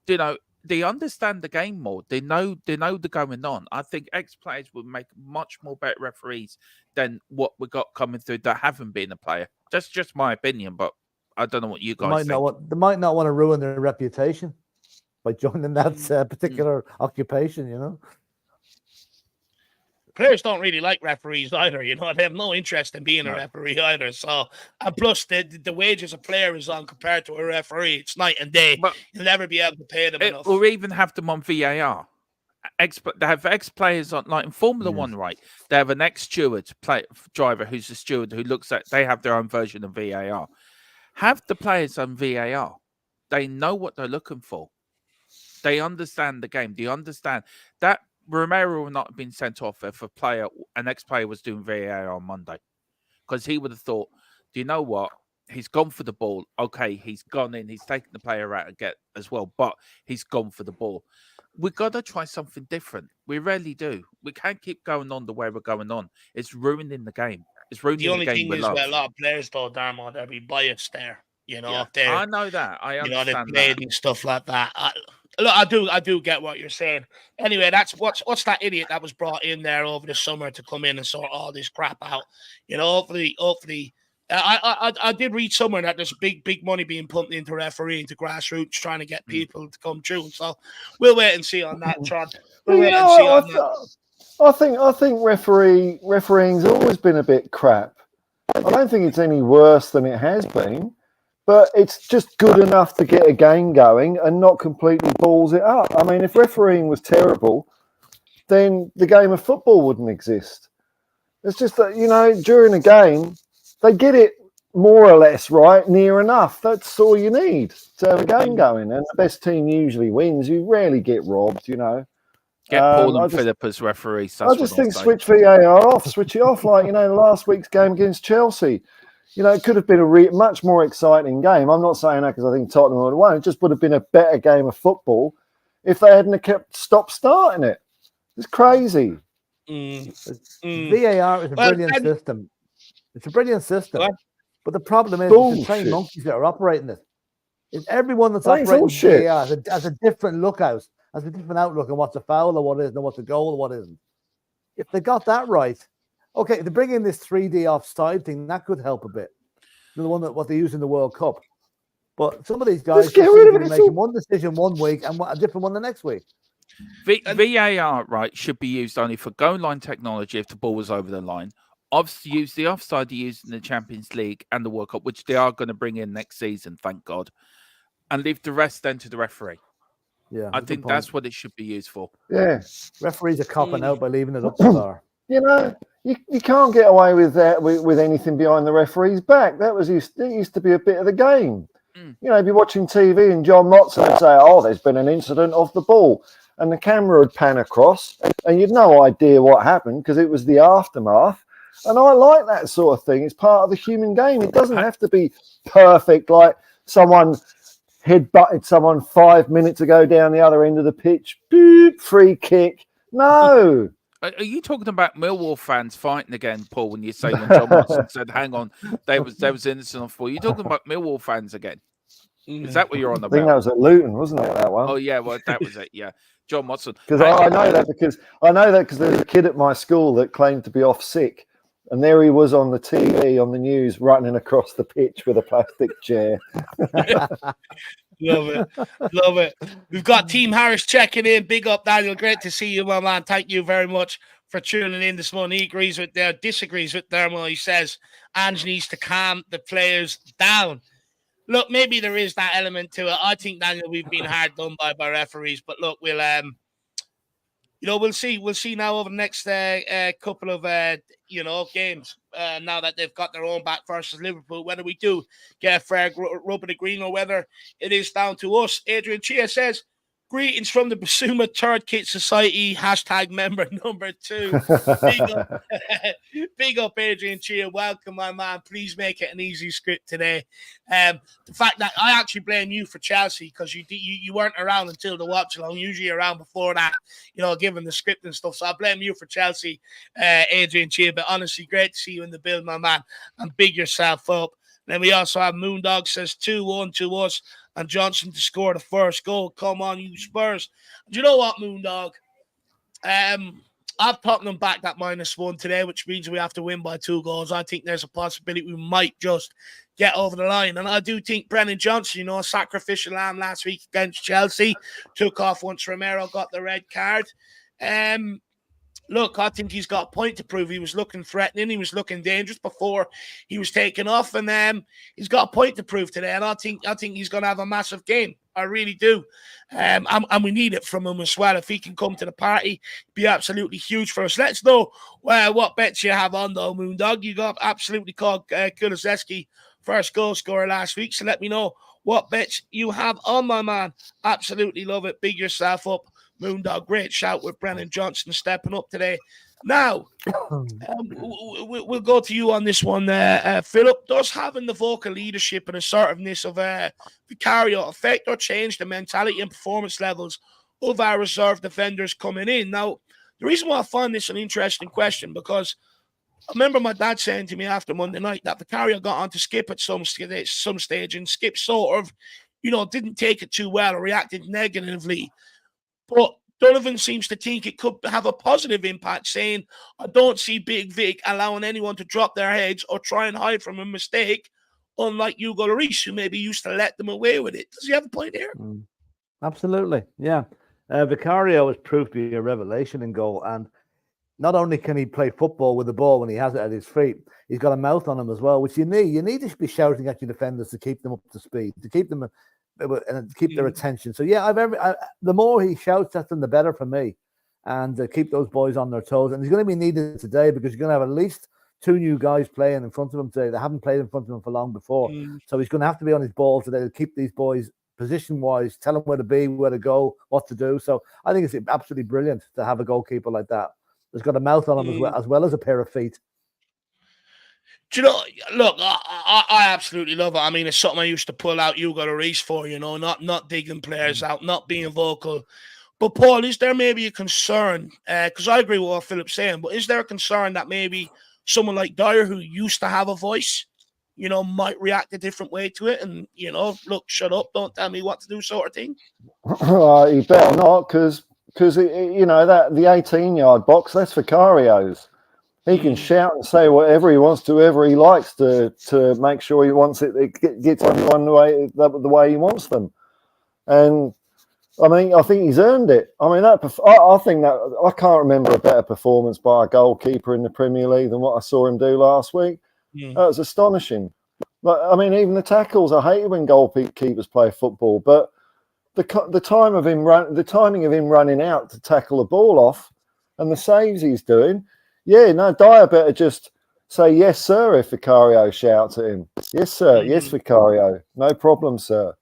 They understand the game more. They know the going on. I think ex-players would make much more better referees than what we got coming through that haven't been a player. That's just my opinion, but I don't know what you guys think. They might not want to ruin their reputation by joining that particular occupation, Players don't really like referees either, They have no interest in being a referee either. So, and plus the wages a player is on compared to a referee, it's night and day. But you'll never be able to pay them enough. Or even have them on VAR. They have ex-players on, like in Formula One, right? They have an ex-steward driver who's a steward who looks at. They have their own version of VAR. Have the players on VAR. They know what they're looking for. They understand the game. Do you understand that? Romero would not have been sent off if an ex-player was doing VAR on Monday, because he would have thought, do you know what? He's gone for the ball. Okay, he's gone in. He's taken the player out again as well, but he's gone for the ball. We've got to try something different. We really do. We can't keep going on the way we're going on. It's ruining the game. It's ruining the game. The only thing we is love. with a lot of players, though, Darmo, there'll be bias there. If they're, I know that. I understand they played and stuff like that. I do get what you're saying. Anyway, that's what's that idiot that was brought in there over the summer to come in and sort all this crap out. Hopefully, I did read somewhere that there's big money being pumped into refereeing, to grassroots, trying to get people to come through. So we'll wait and see on that, Tron. We'll wait and see on that. I think refereeing's always been a bit crap. I don't think it's any worse than it has been. But it's just good enough to get a game going and not completely balls it up. I mean, if refereeing was terrible, then the game of football wouldn't exist. It's just that, during a game, they get it more or less right, near enough. That's all you need to have a game going. And the best team usually wins. You rarely get robbed, Get Paul and Phillips as referees. I just think switch VAR off, switch it off. Like, last week's game against Chelsea. It could have been a much more exciting game. I'm not saying that because I think Tottenham would have won. It just would have been a better game of football if they hadn't stopped starting it. It's crazy. VAR is a brilliant system. It's a brilliant system. But the problem is it's the same monkeys that are operating it. It's everyone that's operating VAR has a different lookout, has a different outlook on what's a foul or what isn't, and what's a goal or what isn't. If they got that right, okay, to bring in this 3D offside thing, that could help a bit. The one what they use in the World Cup. But some of these guys seem to be making one decision one week and a different one the next week. VAR, right, should be used only for goal line technology if the ball was over the line. Obviously, use the offside they used in the Champions League and the World Cup, which they are going to bring in next season, thank God. And leave the rest then to the referee. Yeah, I good think point. that's what it should be used for. Yeah. Referees are copping out by leaving it up to VAR. You know, you can't get away with that with anything behind the referee's back. It used to be a bit of the game. Mm. You know, you'd be watching TV and John Motson would say, "Oh, there's been an incident off the ball," and the camera would pan across, and you'd no idea what happened because it was the aftermath. And I like that sort of thing. It's part of the human game. It doesn't have to be perfect, like someone headbutted someone 5 minutes ago down the other end of the pitch. Boop, free kick. No. Are you talking about Millwall fans fighting again, Paul? When you say when John Watson said, "Hang on, they was innocent on four," you talking about Millwall fans again? Is that what you're on I think that about? was at Luton, wasn't it? That one. Oh yeah, well that was it. Yeah, John Watson. Because I know that because there was a kid at my school that claimed to be off sick, and there he was on the TV on the news running across the pitch with a plastic chair. Love it. Love it. We've got Team Harris checking in. Big up, Daniel. Great to see you, my man. Thank you very much for tuning in this morning. He agrees with disagrees with Dermo. He says Ange needs to calm the players down. Look, maybe there is that element to it. I think, Daniel, we've been hard done by referees, but look, we'll see. We'll see now over the next couple of games. Now that they've got their own back versus Liverpool, whether we do get a fair rub of the green or whether it is down to us. Adrian Chia says, "Greetings from the Basuma Third Kit Society. #member number 2. Big up, Adrian Chia. Welcome, my man. Please make it an easy script today. The fact that I actually blame you for Chelsea because you weren't around until the watch along. Usually around before that, given the script and stuff. So I blame you for Chelsea, Adrian Chia. But honestly, great to see you in the build, my man. And big yourself up. Then we also have Moondog says 2-1 to us and Johnson to score the first goal. Come on, you Spurs. Do you know what, Moondog? I've Tottenham back that -1 today, which means we have to win by 2 goals. I think there's a possibility we might just get over the line. And I do think Brennan Johnson, a sacrificial lamb last week against Chelsea, took off once Romero got the red card. Look, I think he's got a point to prove. He was looking threatening. He was looking dangerous before he was taken off. And he's got a point to prove today. And I think he's going to have a massive game. I really do. And we need it from him as well. If he can come to the party, be absolutely huge for us. Let's know what bets you have on, though, Moondog. You got absolutely called Kulusevski first goal scorer last week. So let me know what bets you have on, my man. Absolutely love it. Big yourself up. Moondog, great shout with Brennan Johnson stepping up today. Now, we'll go to you on this one, Philip. Does having the vocal leadership and assertiveness of Vicario affect or change the mentality and performance levels of our reserve defenders coming in? Now, the reason why I find this an interesting question, because I remember my dad saying to me after Monday night that Vicario got on to Skip at some stage, and Skip sort of, didn't take it too well or reacted negatively. But Donovan seems to think it could have a positive impact, saying, "I don't see Big Vic allowing anyone to drop their heads or try and hide from a mistake, unlike Hugo Lloris, who maybe used to let them away with it." Does he have a point here? Absolutely, yeah. Vicario has proved to be a revelation in goal, and not only can he play football with the ball when he has it at his feet, he's got a mouth on him as well, which you need. You need to be shouting at your defenders to keep them up to speed, to keep them and keep their attention. So yeah, the more he shouts at them, the better for me, and keep those boys on their toes. And he's going to be needed today because you're going to have at least 2 new guys playing in front of him today. They haven't played in front of him for long before, so he's going to have to be on his ball today to keep these boys position-wise, tell them where to be, where to go, what to do. So I think it's absolutely brilliant to have a goalkeeper like that. There's got a mouth on him as well as a pair of feet. Do you know, look, I absolutely love it. I mean, it's something I used to pull out Hugo Lloris for, not digging players out, not being vocal. But, Paul, is there maybe a concern? Because I agree with what Phillips saying, but is there a concern that maybe someone like Dier, who used to have a voice, might react a different way to it and, look, shut up, don't tell me what to do sort of thing? You better not, because that the 18-yard box, that's Vicario's. He can shout and say whatever he wants to, whoever he likes to make sure he wants it gets everyone the way he wants them. And I mean, I think he's earned it. I mean, I think that I can't remember a better performance by a goalkeeper in the Premier League than what I saw him do last week. That was astonishing. But I mean, even the tackles. I hate it when goalkeepers play football, but the timing of him running out to tackle the ball off, and the saves he's doing. Yeah, no, Dier better just say yes, sir, if Vicario shouts at him. Yes, sir. Yes, Vicario. No problem, sir.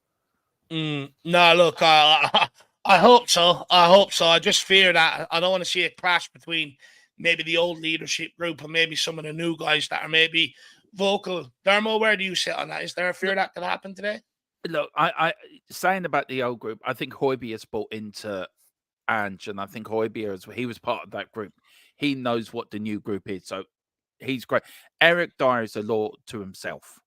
No, look, I hope so. I hope so. I just fear that I don't want to see a clash between maybe the old leadership group and maybe some of the new guys that are maybe vocal. Dermo, where do you sit on that? Is there a fear that could happen today? Look, I saying about the old group, I think Højbjerg's bought into Ange, and I think Højbjerg, he was part of that group. He knows what the new group is, so he's great. Eric Dier is a law to himself.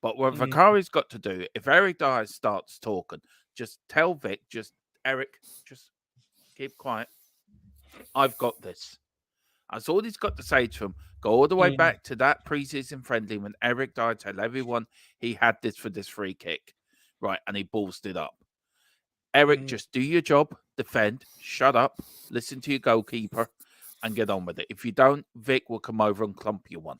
But what Vicario's got to do, if Eric Dier starts talking, just tell Vic, Eric, just keep quiet. I've got this. That's all he's got to say to him. Go all the way back to that preseason friendly when Eric Dier told everyone he had this for this free kick. Right, and he ballsed it up. Eric, just do your job, defend, shut up, listen to your goalkeeper, and get on with it. If you don't, Vic will come over and clump you one.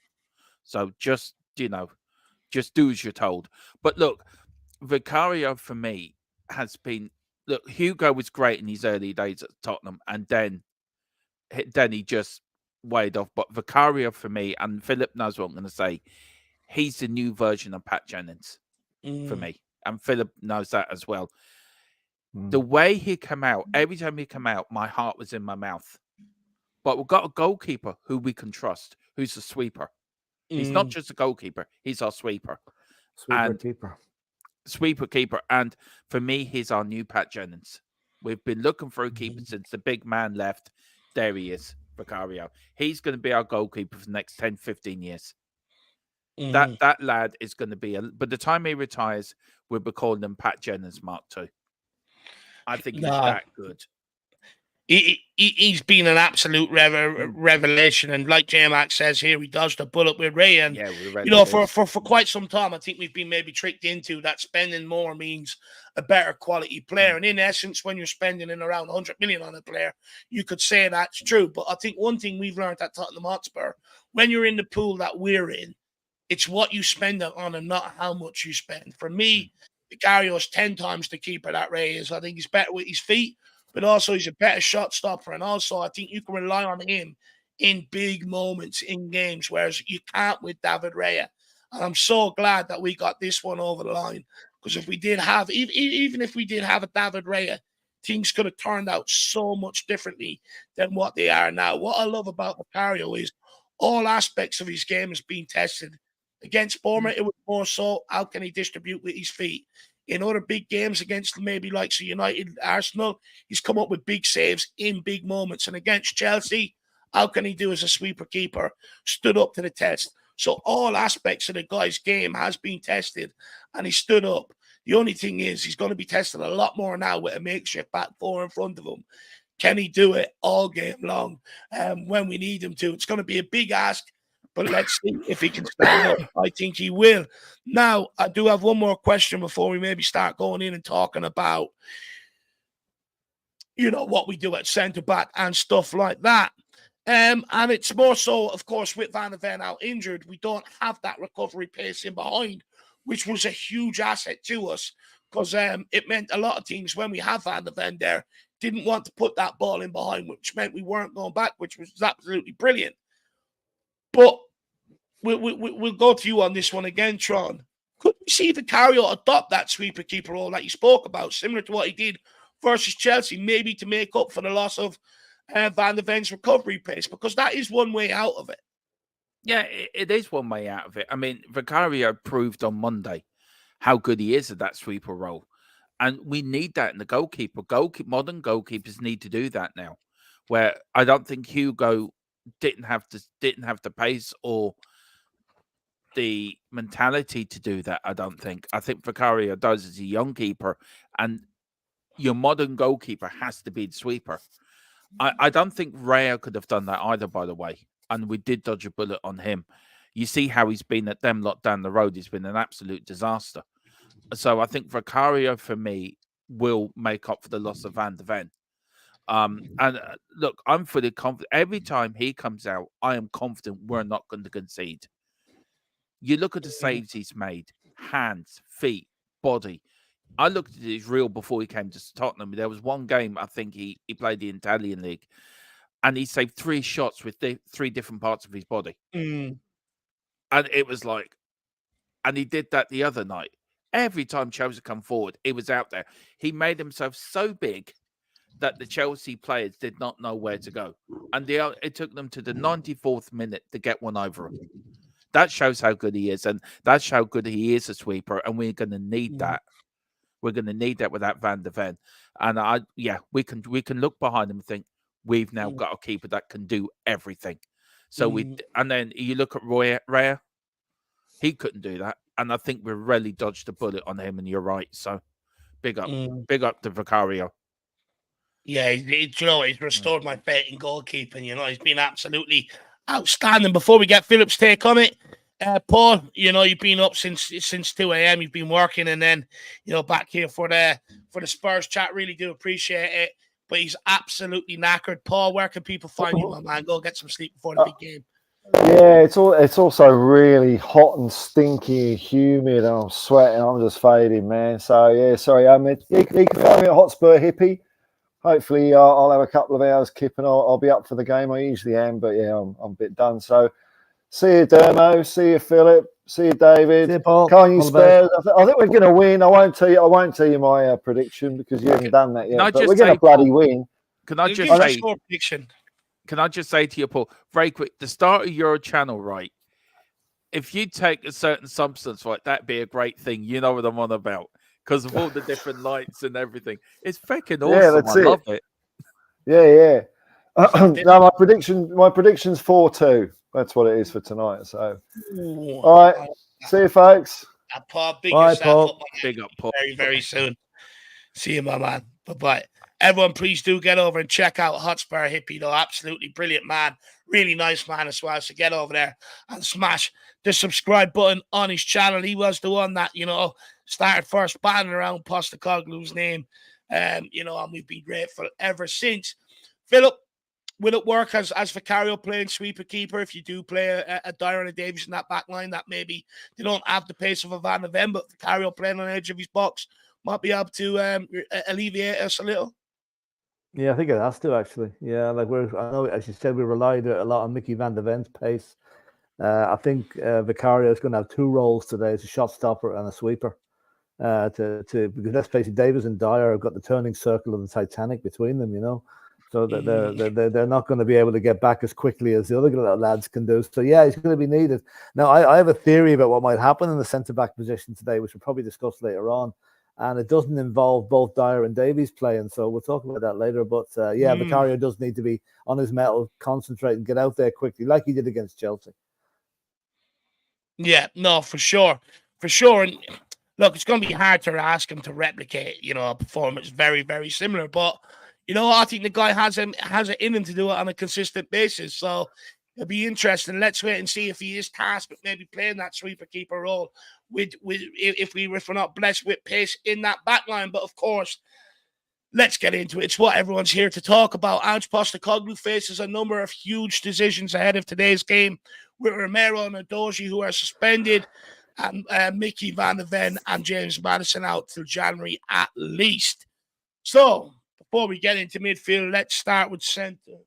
So just do as you're told. But look, Vicario for me has been. Look, Hugo was great in his early days at Tottenham, and then he just weighed off. But Vicario for me, and Philip knows what I'm going to say, he's the new version of Pat Jennings for me, and Philip knows that as well. The way he came out, every time he came out, my heart was in my mouth. But we've got a goalkeeper who we can trust, who's a sweeper. He's not just a goalkeeper; he's our sweeper. Sweeper keeper. And for me, he's our new Pat Jennings. We've been looking for a keeper since the big man left. There he is, Vicario. He's going to be our goalkeeper for the next 10, 15 years. That lad is going to be, by the time he retires, we'll be calling him Pat Jennings Mark II. I think he's that good. He's been an absolute revelation, and like J-Mac says here, he does the bullet with Ray. And for quite some time, I think we've been maybe tricked into that spending more means a better quality player. And in essence, when you're spending in around 100 million on a player, you could say that's true. But I think one thing we've learned at Tottenham Hotspur, when you're in the pool that we're in, it's what you spend it on and not how much you spend. For me, Vicario's 10 times the keeper that Ray is. I think he's better with his feet, but also he's a better shot stopper. And also, I think you can rely on him in big moments in games, whereas you can't with David Raya. And I'm so glad that we got this one over the line, because if we did have, even if we did have a David Raya, things could have turned out so much differently than what they are now. What I love about Vicario is all aspects of his game has been tested. Against Bournemouth, it was more so, how can he distribute with his feet? In other big games against maybe like United, Arsenal, he's come up with big saves in big moments. And against Chelsea, how can he do as a sweeper keeper? Stood up to the test. So all aspects of the guy's game has been tested, and he stood up. The only thing is he's going to be tested a lot more now with a makeshift back four in front of him. Can he do it all game long when we need him to? It's going to be a big ask. But let's see if he can stand up. I think he will. Now, I do have one more question before we maybe start going in and talking about, what we do at centre-back and stuff like that. And it's more so, of course, with Van der Ven out injured, we don't have that recovery pace in behind, which was a huge asset to us, because it meant a lot of teams, when we have Van der Ven there, didn't want to put that ball in behind, which meant we weren't going back, which was absolutely brilliant. But we'll go to you on this one again, Tron. Could we see Vicario adopt that sweeper keeper role that you spoke about, similar to what he did versus Chelsea, maybe to make up for the loss of Van der Ven's recovery pace? Because that is one way out of it. Yeah, it is one way out of it. I mean, Vicario proved on Monday how good he is at that sweeper role. And we need that in the goalkeeper. Modern goalkeepers need to do that now, where I don't think Hugo didn't have the pace or the mentality to do that. I think Vicario does as a young keeper, and your modern goalkeeper has to be the sweeper. I don't think Raya could have done that either, by the way, and we did dodge a bullet on him. You see how he's been at them lot down the road. He's been an absolute disaster. So I think Vicario, for me, will make up for the loss of Van der Ven. Look, I'm fully confident. Every time he comes out, I am confident we're not going to concede. You look at the saves he's made, hands, feet, body. I looked at his reel before he came to Tottenham. There was one game, I think he played the Italian league, and he saved 3 shots with 3 different parts of his body. Mm. And it was like, and he did that the other night. Every time Chelsea come forward, he was out there. He made himself so big that the Chelsea players did not know where to go. And it took them to the 94th minute to get one over him. That shows how good he is. And that's how good he is a sweeper. And we're going to need that. We're going to need that with that Van de Ven. And we can look behind him and think, we've now got a keeper that can do everything. So and then you look at Raya, he couldn't do that. And I think we really dodged a bullet on him, and you're right. So big up to Vicario. Yeah, he's restored my faith in goalkeeping. He's been absolutely outstanding. Before we get Phillips' take on it, Paul, you've been up since 2 a.m. You've been working, and then back here for the Spurs chat. Really do appreciate it. But he's absolutely knackered. Paul, where can people find you, my man? Go get some sleep before the big game. Yeah, it's also really hot and stinky, humid, and I'm sweating. I'm just fading, man. So yeah, sorry, you can find me at Hotspur Hippie. Hopefully, I'll have a couple of hours kipping. I'll be up for the game. I usually am, but yeah, I'm a bit done. So see you, Dermo. See you, Philip. See you, David. See you, Paul. Can't you Spurs? I think we're going to win. I won't tell you my prediction because you haven't done that yet. But we're going to bloody win. Can I just say score prediction? Can I just say to you, Paul, very quick, the start of your channel, right? If you take a certain substance, right, that'd be a great thing. You know what I'm on about. Because of all the different lights and everything. It's freaking awesome. Yeah, that's love it. Yeah. No, my prediction's 4-2. That's what it is for tonight. So, all right. See you, folks. Paul, Bye, Paul. Big up, Paul. Very, very soon. See you, my man. Bye-bye. Everyone, please do get over and check out Hotspur Hippie, though. Absolutely brilliant man. Really nice man as well. So get over there and smash the subscribe button on his channel. He was the one that, started first banning around Postecoglou's name. And we've been grateful ever since. Philip, will it work as Vicario playing sweeper keeper if you do play a Dier and a Davies in that back line that maybe they don't have the pace of a Van de Ven, but Vicario playing on the edge of his box might be able to alleviate us a little? Yeah, I think it has to actually. Yeah, I know, as you said, we relied a lot on Mickey Van de Ven's pace. I think Vicario is going to have 2 roles today: as a shot stopper and a sweeper. Because let's face it, Davies and Dier have got the turning circle of the Titanic between them, so that they're not going to be able to get back as quickly as the other lads can do. So yeah, he's going to be needed. Now, I have a theory about what might happen in the centre back position today, which we'll probably discuss later on. And it doesn't involve both Dier and Davies playing, so we'll talk about that later. But Vicario does need to be on his mettle, concentrate, and get out there quickly, like he did against Chelsea. Yeah, no, for sure. And look, it's going to be hard to ask him to replicate, a performance very, very similar. But I think the guy has it in him to do it on a consistent basis. So it'll be interesting. Let's wait and see if he is tasked with maybe playing that sweeper keeper role if we're not blessed with pace in that back line. But of course, let's get into it. It's what everyone's here to talk about. Ange Postecoglou faces a number of huge decisions ahead of today's game with Romero and Udogie, who are suspended, and Mickey Van de Ven and James Madison out till January at least. So before we get into midfield, let's start with centre.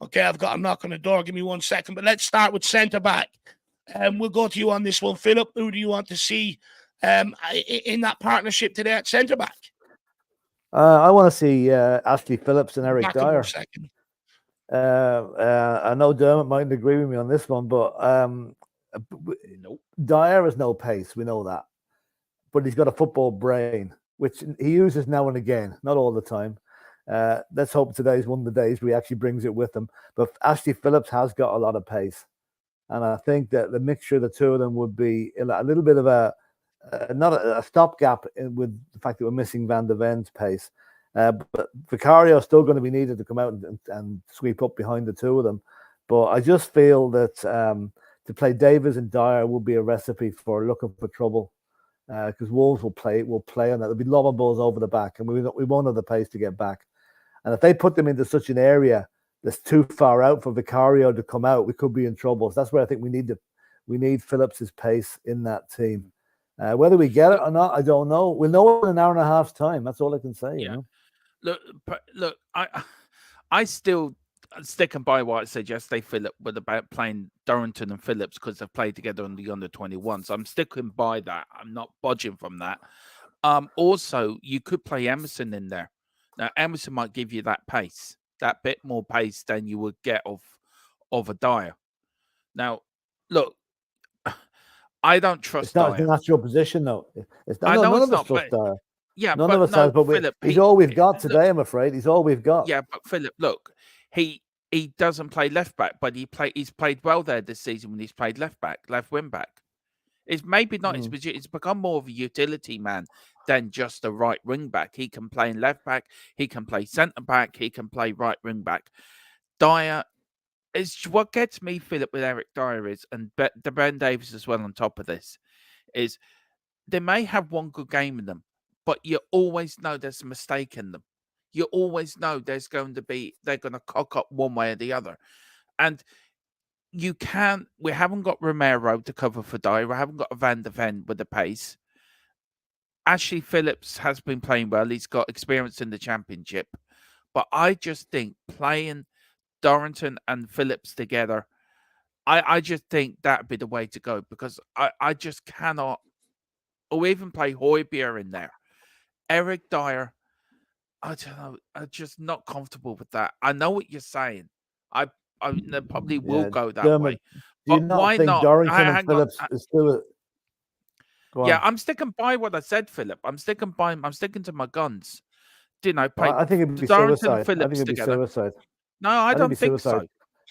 Okay, I've got a knock on the door. Give me 1 second. But let's start with centre-back. We'll go to you on this one, Philip. Who do you want to see in that partnership today at centre-back? I want to see Ashley Phillips and Eric Dier. I know Dermot mightn't agree with me on this one, but Dier has no pace. We know that. But he's got a football brain, which he uses now and again, not all the time. Let's hope today's one of the days where he actually brings it with him. But Ashley Phillips has got a lot of pace. And I think that the mixture of the two of them would be a little bit of not a stopgap with the fact that we're missing Van de Ven's pace. But Vicario is still going to be needed to come out and sweep up behind the two of them. But I just feel that to play Davies and Dier will be a recipe for looking for trouble. Because Wolves will play on that. There'll be lobbing balls over the back, and we won't have the pace to get back. And if they put them into such an area that's too far out for Vicario to come out, we could be in trouble. So that's where I think we need Phillips's pace in that team. Whether we get it or not, I don't know. We'll know in an hour and a half's time. That's all I can say. You know? Look. I still sticking by what I said yesterday, Philip, with about playing Dorrington and Phillips because they've played together on the under-21. So I'm sticking by that. I'm not budging from that. Also, you could play Emerson in there. Now, Emerson might give you that pace, that bit more pace than you would get of a Dier. Now, look, I don't trust Dier. It's not your position, though. None of us trust Dier. Yeah, none of us has, but Philip, he's all we've got today, I'm afraid. He's all we've got. Yeah, but Philip, look, he doesn't play left back, but he's played well there this season when he's played left back, left wing back. It's maybe not his position. It's become more of a utility man than just a right wing back. He can play in left back, he can play centre back, he can play right wing back. Dier is what gets me, Philip, with Eric Dier is, and the Ben Davies as well on top of this, is they may have one good game in them, but you always know there's a mistake in them. You always know they're going to cock up one way or the other. And we haven't got Romero to cover for Dier. We haven't got a Van de Ven with the pace. Ashley Phillips has been playing well. He's got experience in the championship. But I just think playing Dorrington and Phillips together, I just think that'd be the way to go, because I just cannot, or even play Højbjerg in there. Eric Dier, I don't know. I'm just not comfortable with that. I know what you're saying. I probably will go that way. Do you not think Dorrington and Phillips is still Yeah, I'm sticking by what I said, Philip. I'm sticking to my guns. Didn't I? I think it'd be suicide. I think it'd be suicide. No, I don't think so.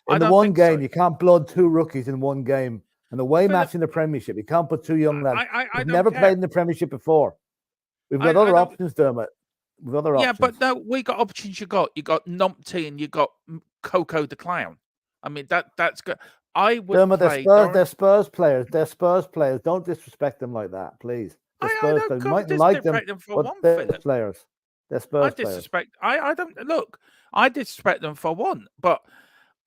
In the one game, you can't blood two rookies in one game. And the way match in the Premiership, you can't put two young lads. We've never played in the Premiership before. We've got other options, Dermot. We've got other options. Yeah, but no, we got options. You got Numpty and you got Coco the Clown. I mean, that's good. I would Dermot, play. They're Spurs players. They're Spurs players. Don't disrespect them like that, please. They're Spurs players. You mightn't like them, but they're players. They're Spurs players. I don't look. I disrespect them for one, but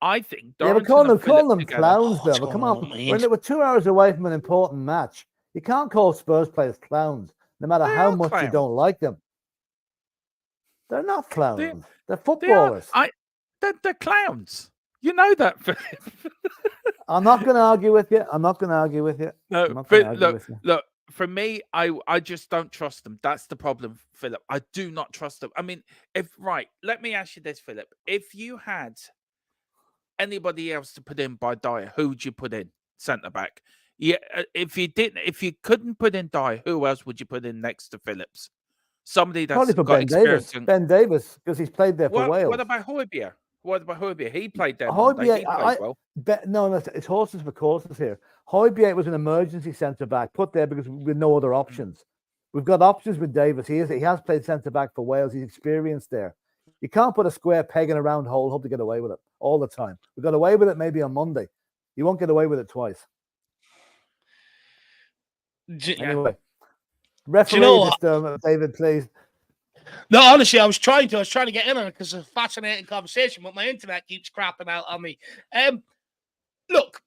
I think. Yeah, but call them clowns, though. Come on, we're 2 hours away from an important match. You can't call Spurs players clowns, no matter how much you don't like them. They're not clowns. They're footballers. They're clowns. You know that. I'm not going to argue with you. No, but look. For me, I just don't trust them. That's the problem, Philip. I do not trust them. I mean, let me ask you this, Philip. If you had anybody else to put in by Dier, who would you put in centre back? Yeah, if you couldn't put in Dier, who else would you put in next to Phillips? Somebody that's got Ben experience. Ben Davies, because he's played there for Wales. What about Højbjerg? He played there. He played well. No, it's horses for courses here. Højbjerg was an emergency centre back put there because with no other options. We've got options with Davies. He has played centre back for Wales. He's experienced there. You can't put a square peg in a round hole, hope to get away with it all the time. We got away with it maybe on Monday. You won't get away with it twice. Anyway, referee David, please. No, honestly, I was trying to get in on it because it's a fascinating conversation, but my internet keeps crapping out on me. Look,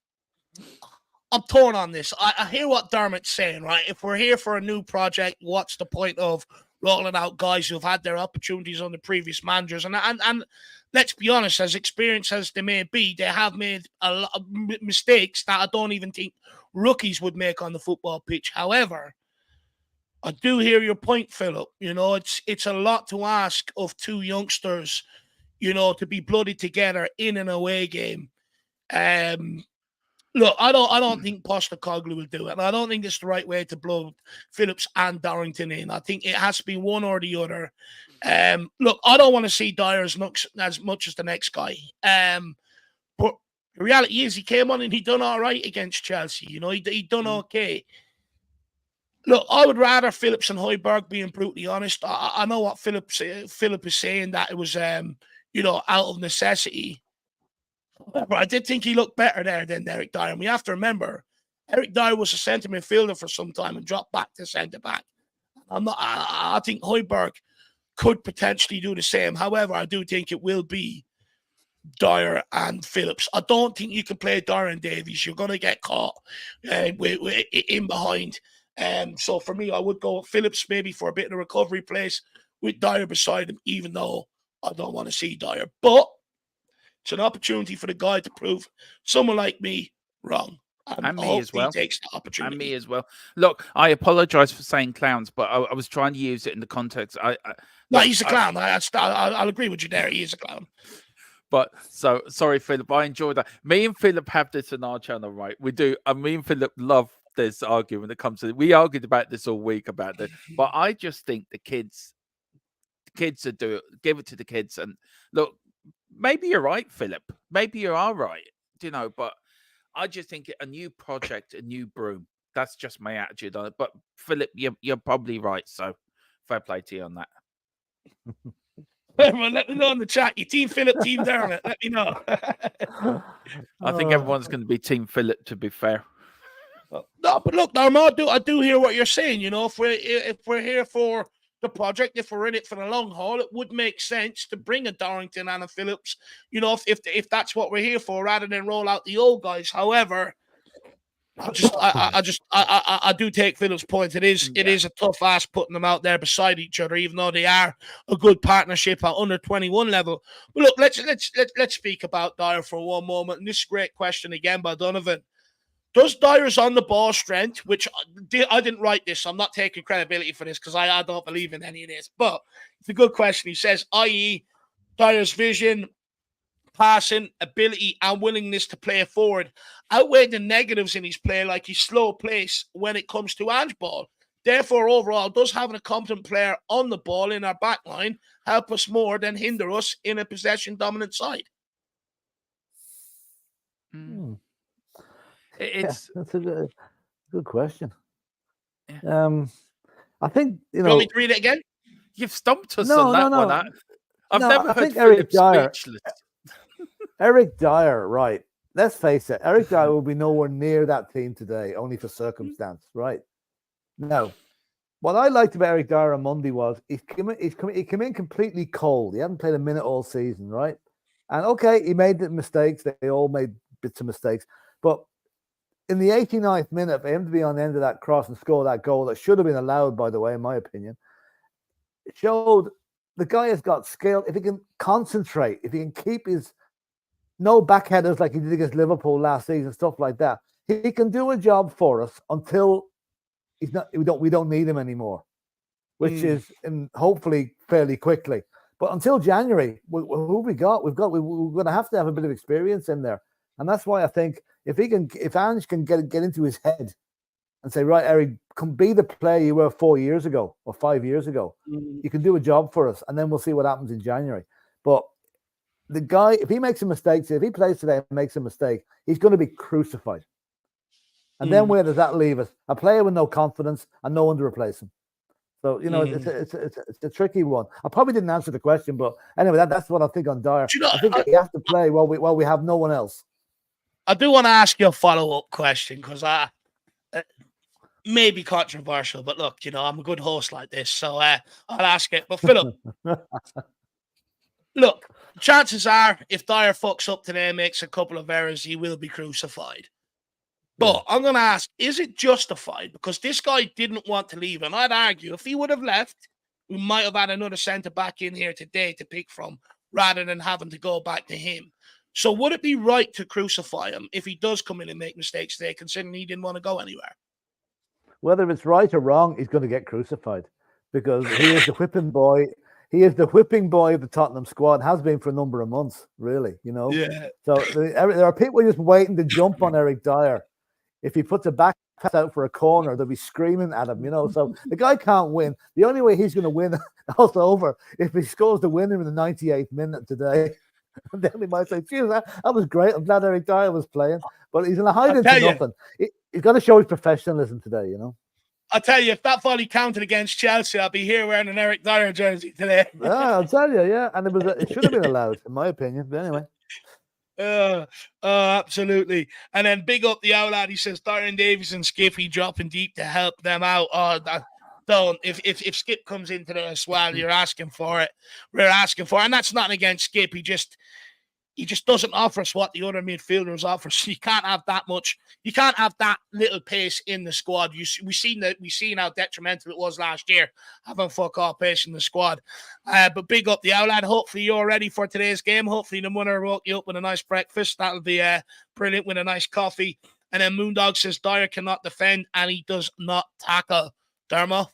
I'm torn on this. I hear what Dermot's saying, right? If we're here for a new project, what's the point of rolling out guys who've had their opportunities on the previous managers? And let's be honest, as experienced as they may be, they have made a lot of mistakes that I don't even think rookies would make on the football pitch. However, I do hear your point, Philip. You know, it's a lot to ask of two youngsters, you know, to be blooded together in an away game. Look, I don't think Postecoglou will do it. And I don't think it's the right way to blow Phillips and Dorrington in. I think it has to be one or the other. Look, I don't want to see Dier as much as the next guy. But the reality is he came on and he done all right against Chelsea. You know, he done okay. Look, I would rather Phillips and Højbjerg, being brutally honest. I know what Philip is saying, that it was, you know, out of necessity. However, I did think he looked better there than Eric Dier. And we have to remember, Eric Dier was a centre midfielder for some time and dropped back to centre back. I think Højbjerg could potentially do the same. However, I do think it will be Dier and Phillips. I don't think you can play Dier and Davies. You're going to get caught in behind. So for me, I would go with Phillips maybe for a bit of a recovery place with Dier beside him, even though I don't want to see Dier. But it's an opportunity for the guy to prove someone like me wrong. And I me hope as well. he takes the opportunity. And me as well. Look, I apologise for saying clowns, but I was trying to use it in the context. No, he's a clown. I'll agree with you there. He is a clown. But so sorry, Philip. I enjoyed that. Me and Philip have this on our channel, right? We do. And me and Philip love this argument when it comes to it. We argued about this all week about this. But I just think the kids are do it. Give it to the kids. And look, maybe you're right, Philip. Maybe you are right. But I just think a new project, a new broom. That's just my attitude on it. But Philip, you're probably right. So fair play to you on that. Everyone, let me know in the chat. You team Philip, team Dermot. Let me know. I think everyone's going to be team Philip, to be fair. No, but look, Dermot, I do hear what you're saying. If we're here for the project, if we're in it for the long haul, it would make sense to bring a Dorrington and a Phillips. If that's what we're here for, rather than roll out the old guys. However, I do take Phillips' point. It is a tough ask putting them out there beside each other, even though they are a good partnership at under 21 level. But look, let's speak about Dier for one moment. And this is a great question again by Donovan. Does Dier's on the ball strength, which I didn't write this, so I'm not taking credibility for this because I don't believe in any of this, but it's a good question. He says, i.e., Dier's vision, passing, ability, and willingness to play forward outweigh the negatives in his play, like his slow pace when it comes to Ange ball. Therefore, overall, does having a competent player on the ball in our back line help us more than hinder us in a possession-dominant side? That's a good question. Yeah. I think you want me to read it again? You've stumped us on that one. I've never heard Eric Philip speechless. Eric Dier, right? Let's face it. Eric Dier will be nowhere near that team today, only for circumstance, right? Now, what I liked about Eric Dier on Monday was he came in completely cold. He hadn't played a minute all season, right? And okay, he made the mistakes. They all made bits of mistakes, but in the 89th minute, for him to be on the end of that cross and score that goal that should have been allowed, by the way, in my opinion, it showed the guy has got skill. If he can concentrate, if he can keep his no backheaders like he did against Liverpool last season, stuff like that, he can do a job for us until he's not. We don't need him anymore, which is hopefully fairly quickly. But until January, who we got? We're going to have a bit of experience in there, and that's why I think if Ange can get into his head and say, right, Eric, come be the player you were 4 years ago or 5 years ago, you can do a job for us, and then we'll see what happens in January. But the guy, if he makes a mistake, if he plays today and makes a mistake, he's going to be crucified. And then where does that leave us? A player with no confidence and no one to replace him. So, it's a tricky one. I probably didn't answer the question, but anyway, that's what I think on Dier. I think he has to play while we have no one else. I do want to ask you a follow-up question because may be controversial, but look, I'm a good host like this, so I'll ask it. But Philip, look, chances are if Dier fucks up today and makes a couple of errors, he will be crucified. But I'm going to ask, is it justified? Because this guy didn't want to leave, and I'd argue if he would have left, we might have had another centre-back in here today to pick from rather than having to go back to him. So would it be right to crucify him if he does come in and make mistakes today, considering he didn't want to go anywhere? Whether it's right or wrong, he's going to get crucified because he is the whipping boy. He is the whipping boy of the Tottenham squad, has been for a number of months, really, Yeah. So there are people just waiting to jump on Eric Dier. If he puts a back pass out for a corner, they'll be screaming at him, So the guy can't win. The only way he's going to win also over if he scores the winner in the 98th minute today. And then we might say, geez, that was great. I'm glad Eric Dier was playing. But he's going to hide into nothing. He's got to show his professionalism today, I'll tell you, if that volley counted against Chelsea, I'll be here wearing an Eric Dier jersey today. Yeah, I'll tell you, yeah. And it should have been allowed, in my opinion. But anyway. Absolutely. And then big up the outlet. He says, Darren Davies and Skippy dropping deep to help them out. Don't. If Skip comes into there as well, you're asking for it. We're asking for it. And that's not against Skip. he just doesn't offer us what the other midfielders offer. So you can't have that much. You can't have that little pace in the squad. We've seen how detrimental it was last year, having fuck all pace in the squad. But big up the outlet. Hopefully you're ready for today's game. Hopefully the winner woke you up with a nice breakfast. That'll be brilliant, with a nice coffee. And then Moondog says Dier cannot defend and he does not tackle. Dermo?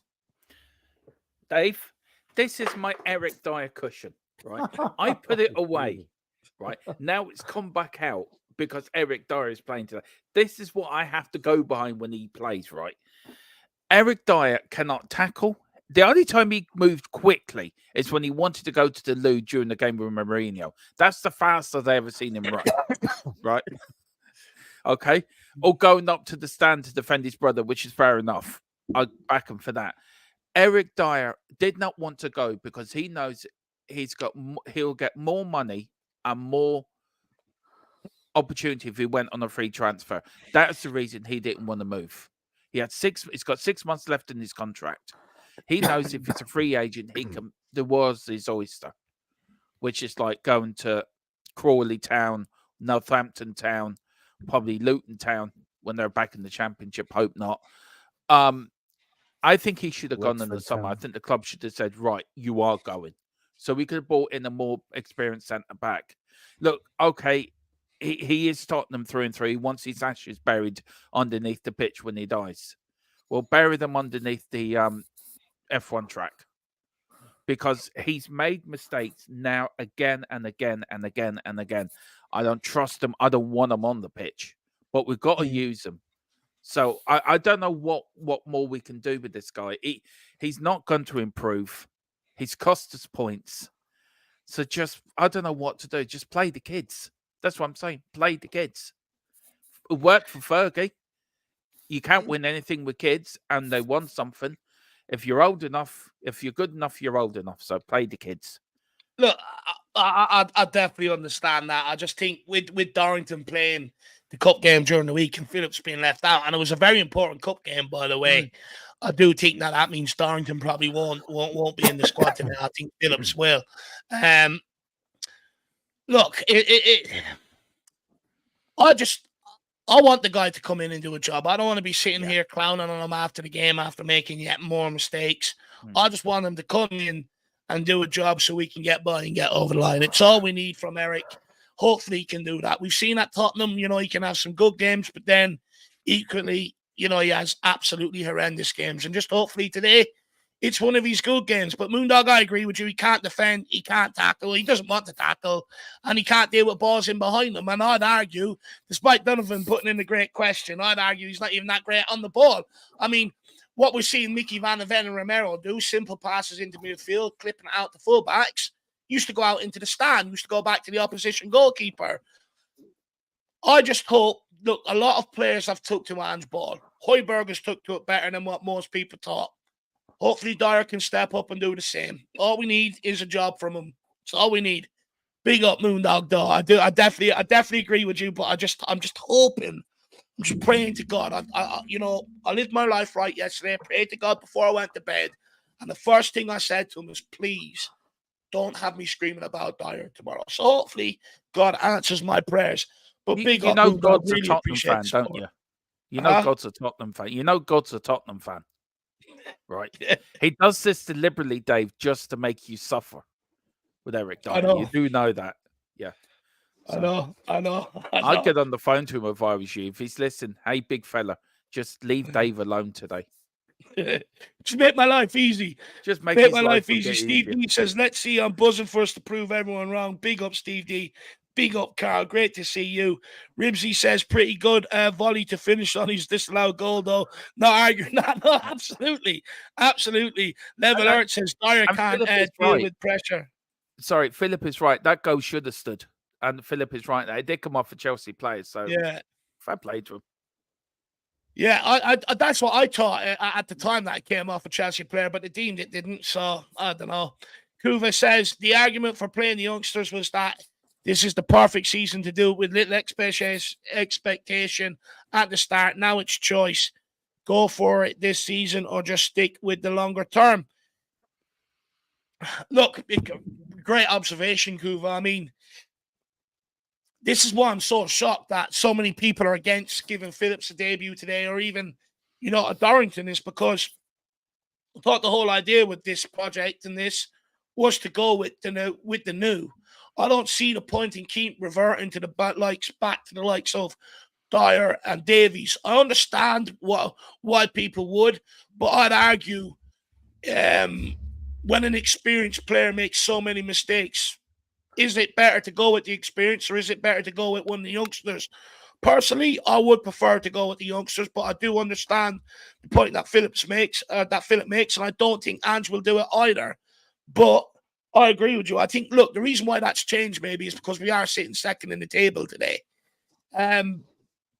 Dave, this is my Eric Dier cushion, right? I put it away. Right now, it's come back out because Eric Dier is playing today. This is what I have to go behind when he plays. Right, Eric Dier cannot tackle. The only time he moved quickly is when he wanted to go to the loo during the game with Mourinho. That's the fastest I've ever seen him run. Right, okay, or going up to the stand to defend his brother, which is fair enough. I back him for that. Eric Dier did not want to go because he knows he'll get more money and more opportunity if he went on a free transfer. That's the reason he didn't want to move. He's got 6 months left in his contract. He knows if it's a free agent, the world's his oyster, which is like going to Crawley Town, Northampton Town, probably Luton Town when they're back in the Championship. Hope not. I think he should have gone in the summer. I think the club should have said, right, you are going. So we could have brought in a more experienced centre-back. Look, okay, he is Tottenham through and through. He wants his ashes buried underneath the pitch when he dies. Well, bury them underneath the F1 track. Because he's made mistakes now again and again and again and again. I don't trust him. I don't want him on the pitch. But we've got to use him. So I don't know what more we can do with this guy. He's not going to improve. He's cost us points. So I don't know what to do. Just play the kids. That's what I'm saying. Play the kids. It worked for Fergie. You can't win anything with kids, and they want something. If you're old enough, if you're good enough, you're old enough. So play the kids. Look, I definitely understand that. I just think with Dorrington playing the cup game during the week and Phillips being left out, and it was a very important cup game, by the way. I do think that means Dorrington probably won't be in the squad today. I think Phillips will. Look, I want the guy to come in and do a job. I don't want to be sitting here clowning on him after the game after making yet more mistakes. I just want him to come in and do a job so we can get by and get over the line. It's all we need from Eric. Hopefully he can do that. We've seen at Tottenham, he can have some good games, but then equally, he has absolutely horrendous games. And just hopefully today, it's one of his good games. But Moondog, I agree with you. He can't defend. He can't tackle. He doesn't want to tackle. And he can't deal with balls in behind him. And I'd argue, despite Donovan putting in a great question, I'd argue he's not even that great on the ball. I mean, what we're seeing Mickey Van de Ven and Romero do, simple passes into midfield, clipping it out to fullbacks, used to go out into the stand, used to go back to the opposition goalkeeper. I just hope, look, a lot of players have took to Ange ball. Højbjerg's took to it better than what most people thought. Hopefully Dier can step up and do the same. All we need is a job from him. That's all we need. Big up Moondog, though. I definitely agree with you, but I'm just hoping, I'm just praying to God. I lived my life right yesterday. I prayed to God before I went to bed. And the first thing I said to him was, please don't have me screaming about Dier tomorrow. So hopefully God answers my prayers. But big up, Moondog, God's really a Tottenham fan, don't you? You know God's a Tottenham fan. You know God's a Tottenham fan. Right. He does this deliberately, Dave, just to make you suffer with Eric Dier. You do know that. Yeah. So, I know. I'd get on the phone to him if I was you. If he's listening, hey, big fella, just leave Dave alone today. Just make my life easy. Just make my life easy. Steve D says, let's see. I'm buzzing for us to prove everyone wrong. Big up, Steve D. Big up, Carl. Great to see you. Ribsy says, pretty good volley to finish on his disallowed goal, though. Not arguing that. No, absolutely. Absolutely. Level Earth says, Dier can't deal with pressure. Sorry, Philip is right. That goal should have stood. And Philip is right. It did come off for Chelsea players. So, fair play to him. Yeah, I that's what I thought at the time that it came off a Chelsea player, but they deemed it didn't. So, I don't know. Kuva says, the argument for playing the youngsters was that this is the perfect season to do it with little expectation at the start. Now it's choice. Go for it this season or just stick with the longer term. Look, great observation, Kuva. I mean, this is why I'm so shocked that so many people are against giving Phillips a debut today, or even, a Dorrington, is because I thought the whole idea with this project and this was to go with the new. I don't see the point in keep reverting to back to the likes of Dier and Davies. I understand why people would, but I'd argue when an experienced player makes so many mistakes, is it better to go with the experience, or is it better to go with one of the youngsters? Personally, I would prefer to go with the youngsters, but I do understand the point that Philip makes, and I don't think Ange will do it either. But I agree with you. I think, look, the reason why that's changed maybe is because we are sitting second in the table today.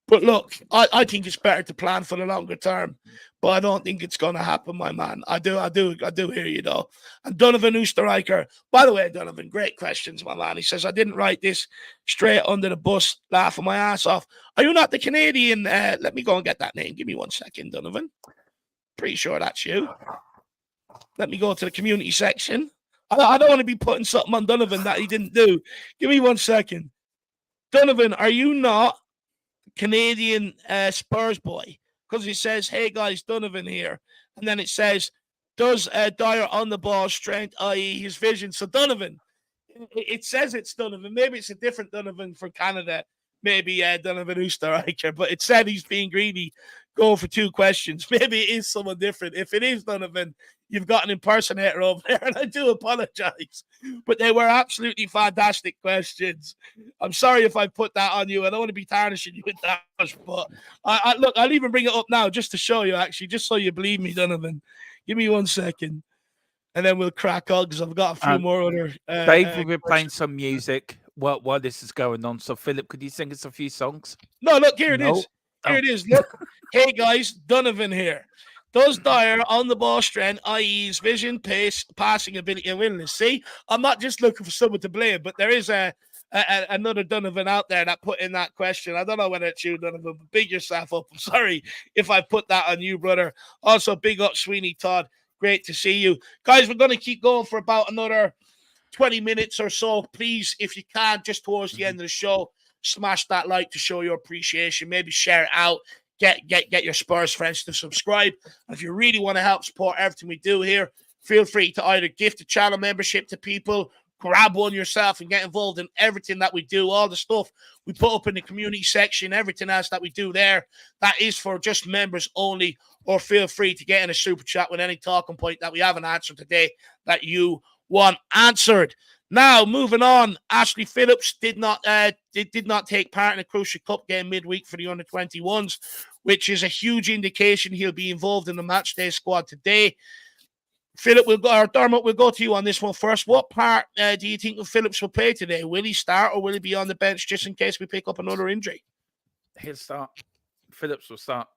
But look, I think it's better to plan for the longer term, but I don't think it's going to happen, my man. I do hear you though. And Donovan Oosterreicher, by the way, Donovan, great questions, my man. He says, I didn't write this straight under the bus, laughing my ass off. Are you not the Canadian? Let me go and get that name. Give me 1 second, Donovan. Pretty sure that's you. Let me go to the community section. I don't want to be putting something on Donovan that he didn't do. Give me 1 second. Donovan, are you not Canadian Spurs boy? Because it says, hey guys, Donovan here. And then it says, does Dier on the ball strength, i.e. his vision? So Donovan, it says it's Donovan. Maybe it's a different Donovan for Canada. Maybe Donovan Oosterreicher. But it said he's being greedy, going for 2 questions. Maybe it is someone different. If it is Donovan, you've got an impersonator over there, and I do apologize. But they were absolutely fantastic questions. I'm sorry if I put that on you. I don't want to be tarnishing you with that much, but look, I'll even bring it up now just to show you, actually, just so you believe me, Donovan. Give me 1 second, and then we'll crack on, because I've got a few more other... Dave will be playing some music while this is going on. So, Philip, could you sing us a few songs? No, look, here it is. Here it is. Look. Hey, guys, Donovan here. Does Dier on the ball strength, i.e. his vision, pace, passing ability, and willingness? See, I'm not just looking for someone to blame, but there is another Donovan out there that put in that question. I don't know whether it's you, Donovan, but big yourself up. I'm sorry if I put that on you, brother. Also, big up Sweeney Todd. Great to see you. Guys, we're going to keep going for about another 20 minutes or so. Please, if you can, just towards the end of the show, smash that like to show your appreciation. Maybe share it out. Get your Spurs friends to subscribe. And if you really want to help support everything we do here, feel free to either gift a channel membership to people, grab one yourself, and get involved in everything that we do. All the stuff we put up in the community section, everything else that we do there, that is for just members only. Or feel free to get in a super chat with any talking point that we haven't answered today that you want answered. Now, moving on, Ashley Phillips did not take part in a Crucial Cup game midweek for the under-21s, which is a huge indication he'll be involved in the matchday squad today. Dermot, we'll go to you on this one first. What part do you think Phillips will play today? Will he start, or will he be on the bench just in case we pick up another injury? He'll start. Phillips will start.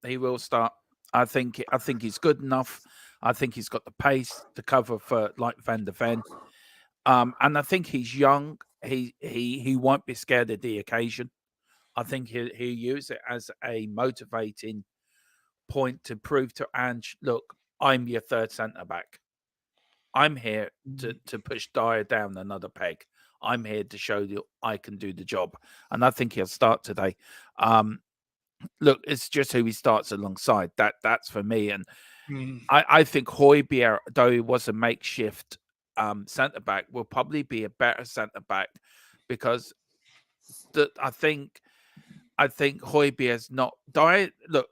He will start. I think he's good enough. I think he's got the pace to cover for like Van der Ven. And I think he's young. He won't be scared of the occasion. I think he'll use it as a motivating point to prove to Ange, look, I'm your third centre back. I'm here to push Dier down another peg. I'm here to show you I can do the job. And I think he'll start today. Look, it's just who he starts alongside. That's for me. And I think Højbjerg, though he was a makeshift centre back, will probably be a better centre back, because I think Højbjerg's not Dier. Look,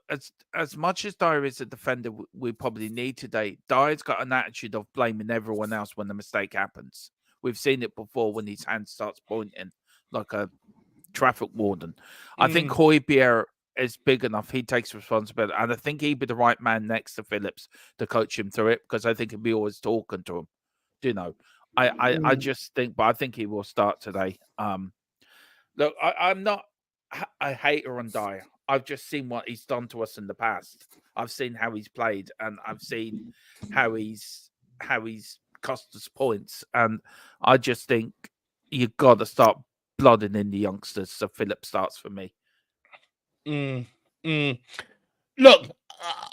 as much as Dier is a defender we probably need today, Dier's got an attitude of blaming everyone else when the mistake happens. We've seen it before when his hand starts pointing like a traffic warden. I think Højbjerg is big enough. He takes responsibility, and I think he'd be the right man next to Phillips to coach him through it, because I think he'll be always talking to him. You know, I just think, but I think he will start today. Look, I'm not a hater on Dier. I've just seen what he's done to us in the past. I've seen how he's played, and I've seen how he's cost us points. And I just think you've got to start blooding in the youngsters. So Philip starts for me. Look,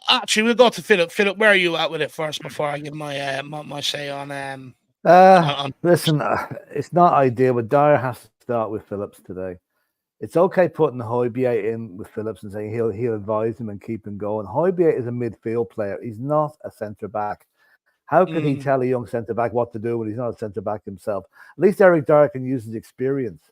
actually, we'll go to Philip. Philip, where are you at with it first before I give my say on? Listen, it's not ideal, but Dier has to start with Phillips today. It's okay putting Højbjerg in with Phillips and saying he'll advise him and keep him going. Højbjerg is a midfield player. He's not a centre back. How can he tell a young centre back what to do when he's not a centre back himself? At least Eric Dier can use his experience,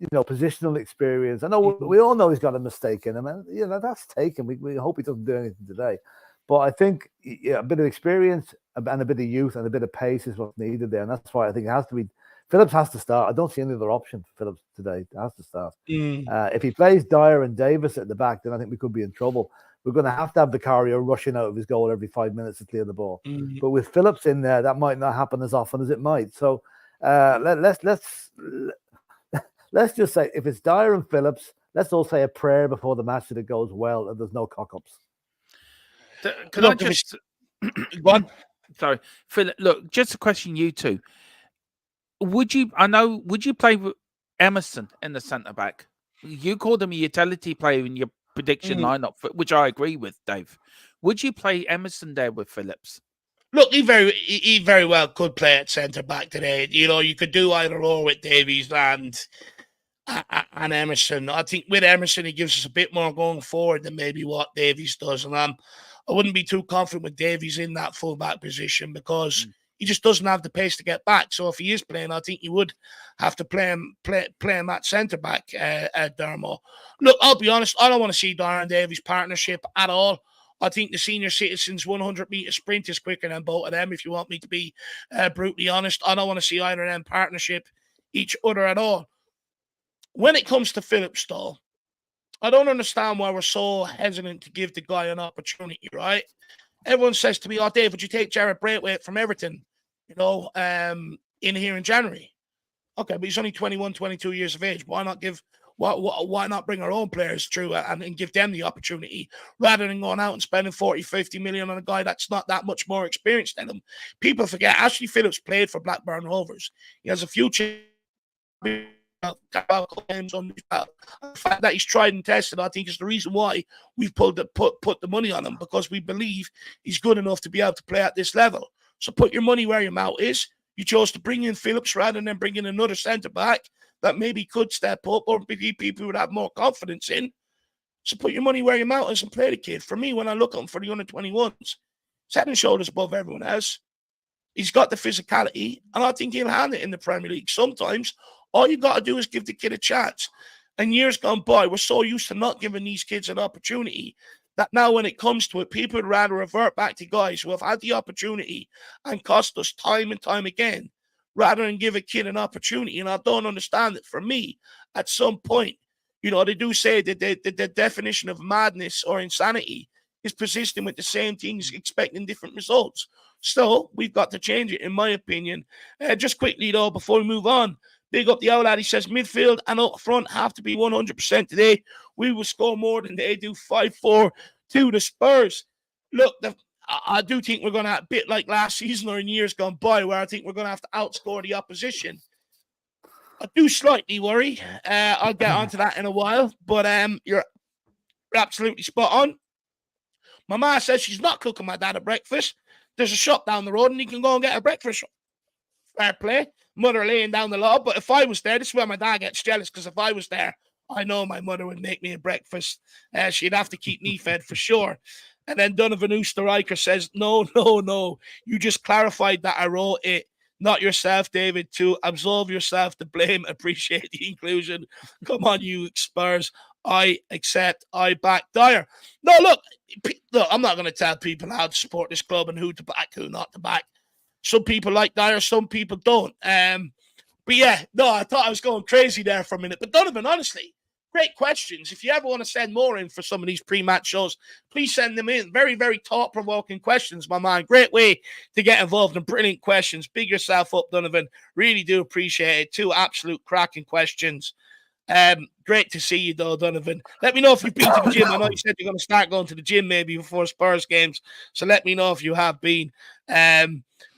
positional experience. I know we all know he's got a mistake in him, and that's taken. We hope he doesn't do anything today. But I think a bit of experience and a bit of youth and a bit of pace is what's needed there, and that's why I think it has to be. Phillips has to start. I don't see any other option for Phillips today. It has to start. If he plays Dier and Davis at the back, then I think we could be in trouble. We're going to have Vicario rushing out of his goal every 5 minutes to clear the ball. But with Phillips in there, that might not happen as often as it might. So let's just say if it's Dier and Phillips, let's all say a prayer before the match that it goes well and there's no cock-ups. Can I just... Sorry, Philip, look, just to question you two. Would you play with Emerson in the centre-back? You called him a utility player in your prediction lineup, which I agree with, Dave. Would you play Emerson there with Phillips? Look, he very well could play at centre back today. You could do either or with Davies and Emerson. I think with Emerson, he gives us a bit more going forward than maybe what Davies does. And I wouldn't be too confident with Davies in that full-back position because he just doesn't have the pace to get back. So if he is playing, I think you would have to play him at centre back at Dermo. Look, I'll be honest, I don't want to see Dier and Davies partnership at all. I think the senior citizens 100-meter sprint is quicker than both of them, if you want me to be brutally honest. I don't want to see either of them partnership each other at all. When it comes to Phillips, though, I don't understand why we're so hesitant to give the guy an opportunity, right? Everyone says to me, "Oh, Dave, would you take Jared Braithwaite from Everton, in here in January?" Okay, but he's only 21, 22 years of age. Why not why not bring our own players through and give them the opportunity rather than going out and spending 40, 50 million on a guy that's not that much more experienced than him? People forget, Ashley Phillips played for Blackburn Rovers. He has a future. The fact that he's tried and tested, I think, is the reason why we've put the money on him, because we believe he's good enough to be able to play at this level. So put your money where your mouth is. You chose to bring in Phillips rather than bring in another centre back that maybe could step up or maybe people would have more confidence in. So put your money where your mouth is and play the kid. For me, when I look at him for the under-21s, he's head and shoulders above everyone else. He's got the physicality, and I think he'll hand it in the Premier League. Sometimes all you got to do is give the kid a chance. And years gone by, we're so used to not giving these kids an opportunity that now when it comes to it, people would rather revert back to guys who have had the opportunity and cost us time and time again rather than give a kid an opportunity. And I don't understand it. For me, at some point, they do say that the definition of madness or insanity is persisting with the same things, expecting different results. So we've got to change it, in my opinion. Just quickly, though, before we move on, big up the old lad. He says midfield and up front have to be 100% today. We will score more than they do. 5-4 to the Spurs. Look, I do think we're going to have a bit like last season or in years gone by, where I think we're going to have to outscore the opposition. I do slightly worry. I'll get onto that in a while, but you're absolutely spot on. My ma says she's not cooking my dad a breakfast. There's a shop down the road and he can go and get a breakfast. Fair play. Mother laying down the law. But if I was there, this is where my dad gets jealous, because if I was there, I know my mother would make me a breakfast. She'd have to keep me fed for sure. And then Donovan Oosterreicher says, no. You just clarified that I wrote it, not yourself, David, to absolve yourself the blame. Appreciate the inclusion. Come on, you Spurs. I accept. I back Dier. No, look, I'm not going to tell people how to support this club and who to back, who not to back. Some people like Dier, some people don't. But yeah, no, I thought I was going crazy there for a minute. But Donovan, honestly, great questions. If you ever want to send more in for some of these pre-match shows, please send them in. Very, very thought-provoking questions, my man. Great way to get involved in brilliant questions. Big yourself up, Donovan. Really do appreciate it. 2 absolute cracking questions. Great to see you, though, Donovan. Let me know if you've been to the gym. I know you said you're going to start going to the gym maybe before Spurs games, so let me know if you have been.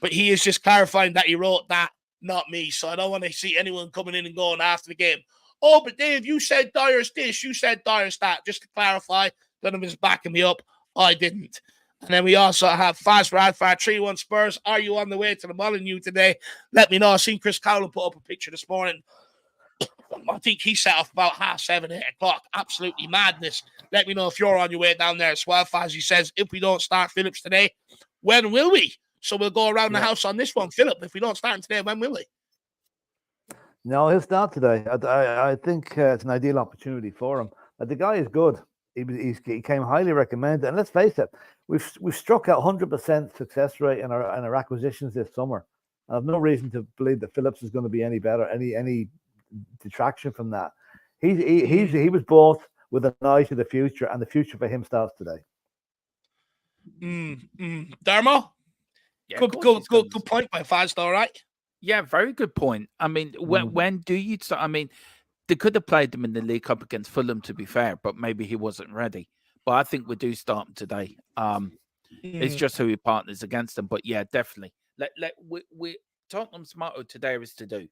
But he is just clarifying that he wrote that, not me. So I don't want to see anyone coming in and going after the game. Oh, but Dave, you said Dier's this, you said Dier's that. Just to clarify, Donovan's backing me up. I didn't. And then we also have Fast Radfire 3-1 Spurs. Are you on the way to the Molineux today? Let me know. I seen Chris Cowland put up a picture this morning I think he set off about 7:30, 8:00. Absolutely madness. Let me know if you're on your way down there as well. Fazzy says, if we don't start Phillips today, when will we? So we'll go around the house on this one. Philip, if we don't start today, when will we? No, he'll start today. I think it's an ideal opportunity for him. The guy is good. He came highly recommended. And let's face it, we've struck out 100% success rate in our acquisitions this summer. I have no reason to believe that Phillips is going to be any better, any detraction from that. He was bought with an eye to the future, and the future for him starts today. Dermo? Yeah, good point by Faz, all right? Yeah, very good point. I mean, when do you start? I mean, they could have played them in the League Cup against Fulham, to be fair, but maybe he wasn't ready. But I think we do start him today. It's just who he partners against them. But yeah, definitely. We Tottenham's motto today is to do.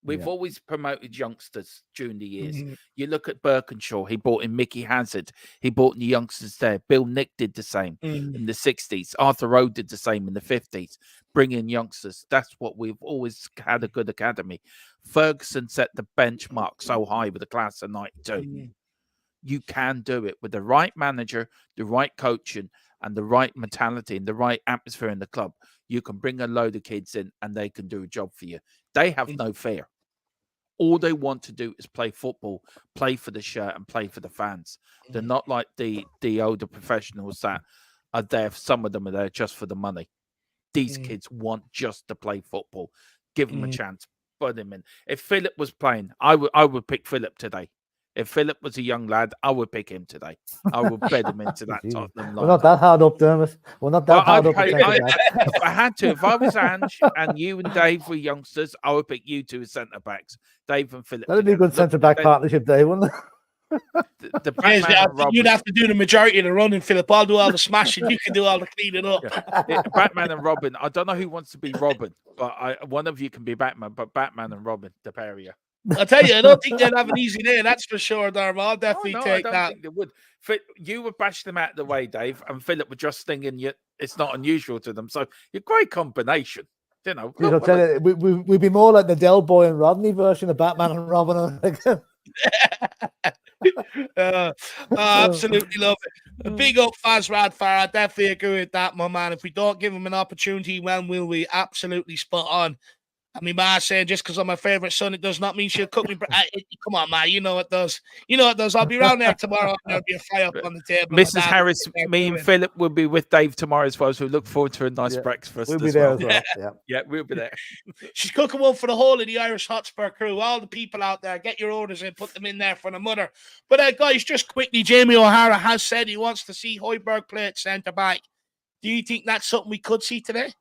We've always promoted youngsters during the years. You look at Birkinshaw, he brought in Mickey Hazard. He brought in the youngsters there. Bill Nick did the same in the 60s. Arthur Rowe did the same in the 50s. Bring in youngsters. That's what we've always had, a good academy. Ferguson set the benchmark so high with the class of 92. You can do it with the right manager, the right coaching, and the right mentality and the right atmosphere in the club. You can bring a load of kids in and they can do a job for you. They have no fear. All they want to do is play football, play for the shirt, and play for the fans. They're not like the older professionals that are there. Some of them are there just for the money. These kids want just to play football. Give them a chance. Put them in. If Philip was playing, I would pick Philip today. If Philip was a young lad, I would pick him today. I would bet him into that Tottenham line. We're not that hard up, Dermot. We're not that hard up. If I had to, if I was Ange and you and Dave were youngsters, I would pick you two as centre backs, Dave and Philip. That'd be a good centre back partnership, Dave, wouldn't it? You'd have to do the majority of the running, Philip. I'll do all the smashing. You can do all the cleaning up. Batman and Robin. I don't know who wants to be Robin, but one of you can be Batman. But Batman and Robin, the pair of you. I'll tell you, I don't think they'd have an easy day. That's for sure, Darm. I'll definitely take I that. Think they would. You would bash them out of the way, Dave, and Philip would just thinking it's not unusual to them. So you're a great combination. You know, we'd be more like the Del Boy and Rodney version of Batman and Robin. Absolutely love it. A big up Faz Radfar. I definitely agree with that, my man. If we don't give him an opportunity, when will we? Absolutely spot on. I mean, ma saying just because I'm my favorite son, it does not mean she'll cook me. Come on, man. You know it does. You know it does. I'll be around there tomorrow. And there'll be a fire up on the table. Mrs. Harris, me and Philip will be with Dave tomorrow as well. So we look forward to a nice breakfast. We'll be there as well. Yeah, we'll be there. She's cooking one for the whole of the Irish Hotspur crew. All the people out there, get your orders in, put them in there for the mother. But guys, just quickly, Jamie O'Hara has said he wants to see Højbjerg play at centre back. Do you think that's something we could see today?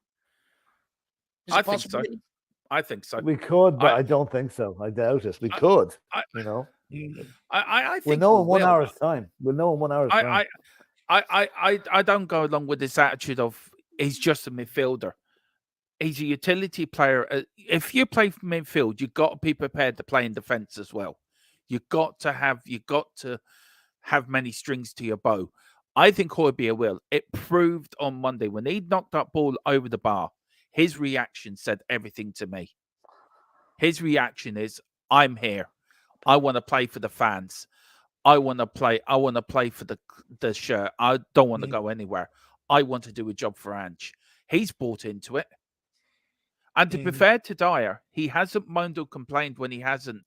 I think so. I think so. We could, but I don't think so. I doubt it. We could, I think we'll know in 1 hour's time. We'll know in 1 hour's time. I don't go along with this attitude of he's just a midfielder. He's a utility player. If you play for midfield, you've got to be prepared to play in defence as well. You've got to have many strings to your bow. I think Højbjerg will. It proved on Monday when he knocked that ball over the bar. His reaction said everything to me. His reaction is, I'm here. I want to play for the fans. I want to play for the shirt. I don't want to go anywhere. I want to do a job for Ange. He's bought into it. And to be fair to Dier, he hasn't moaned or complained when he hasn't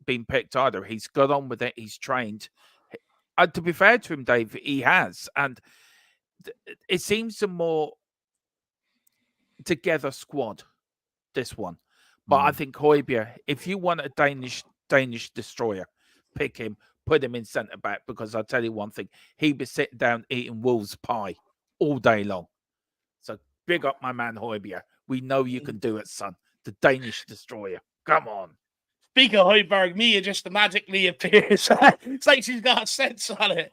been picked either. He's got on with it. He's trained. And to be fair to him, Dave, he has. And it seems a more together squad, this one. But I think Højbjerg, if you want a Danish destroyer, pick him, put him in centre back, because I'll tell you one thing, he'd be sitting down eating wolf's pie all day long. So big up my man Højbjerg. We know you can do it, son. The Danish destroyer. Come on. Speaking of Højbjerg, Mia just magically appears. It's like she's got a sense on it.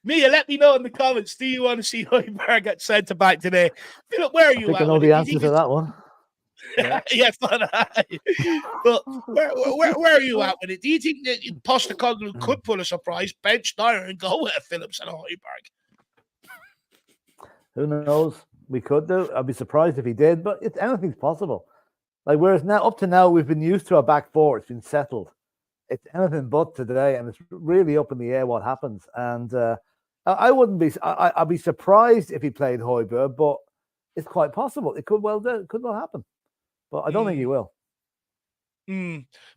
Mia, let me know in the comments. Do you want to see Højbjerg at centre back today? Philip, where are you? I think I know the answer to that one. Yeah, but where are you at with it? Do you think that Postecoglou could pull a surprise, bench Dier, and go with Phillips and Højbjerg? Who knows? We could do. I'd be surprised if he did, but anything's possible. Like, whereas now, up to now, we've been used to our back four. It's been settled. It's anything but today, and it's really up in the air what happens. And I wouldn't be. I'd be surprised if he played Højbjerg, but it's quite possible. It could well do. It could well happen, but I don't think he will.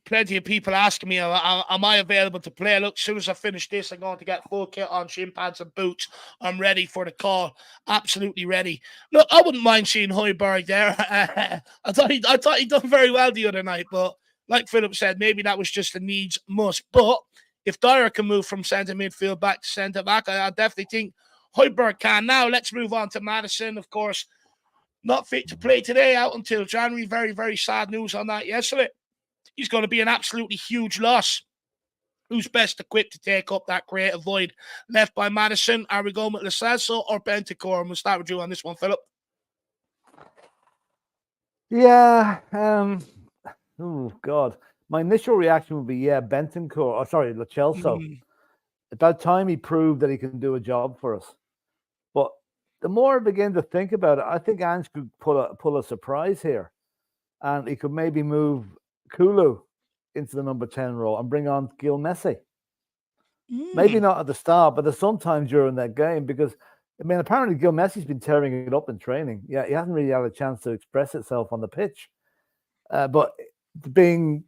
Plenty of people asking me, am I available to play? Look, as soon as I finish this, I'm going to get full kit on, shin pads and boots. I'm ready for the call. Absolutely ready. Look, I wouldn't mind seeing Højbjerg there. I thought he'd done very well the other night, but like Phillips said, maybe that was just a needs must. But if Dier can move from centre midfield back to centre back, I definitely think Højbjerg can. Now, let's move on to Madison, of course. Not fit to play today, out until January. Very, very sad news on that yesterday. He's going to be an absolutely huge loss. Who's best equipped to take up that creative void left by Madison? Are we going with Lo Celso or Bentancur? And we'll start with you on this one, Philip. Yeah. Oh, God. My initial reaction would be, Bentancur. Oh, sorry, Lo Celso. At that time, he proved that he can do a job for us. But the more I begin to think about it, I think Ange could pull a surprise here. And he could maybe move Kulu into the number 10 role and bring on Gil Messi. Maybe not at the start, but there's sometime during that game, because I mean, apparently Gil Messi's been tearing it up in training. Yeah, he hasn't really had a chance to express itself on the pitch. But being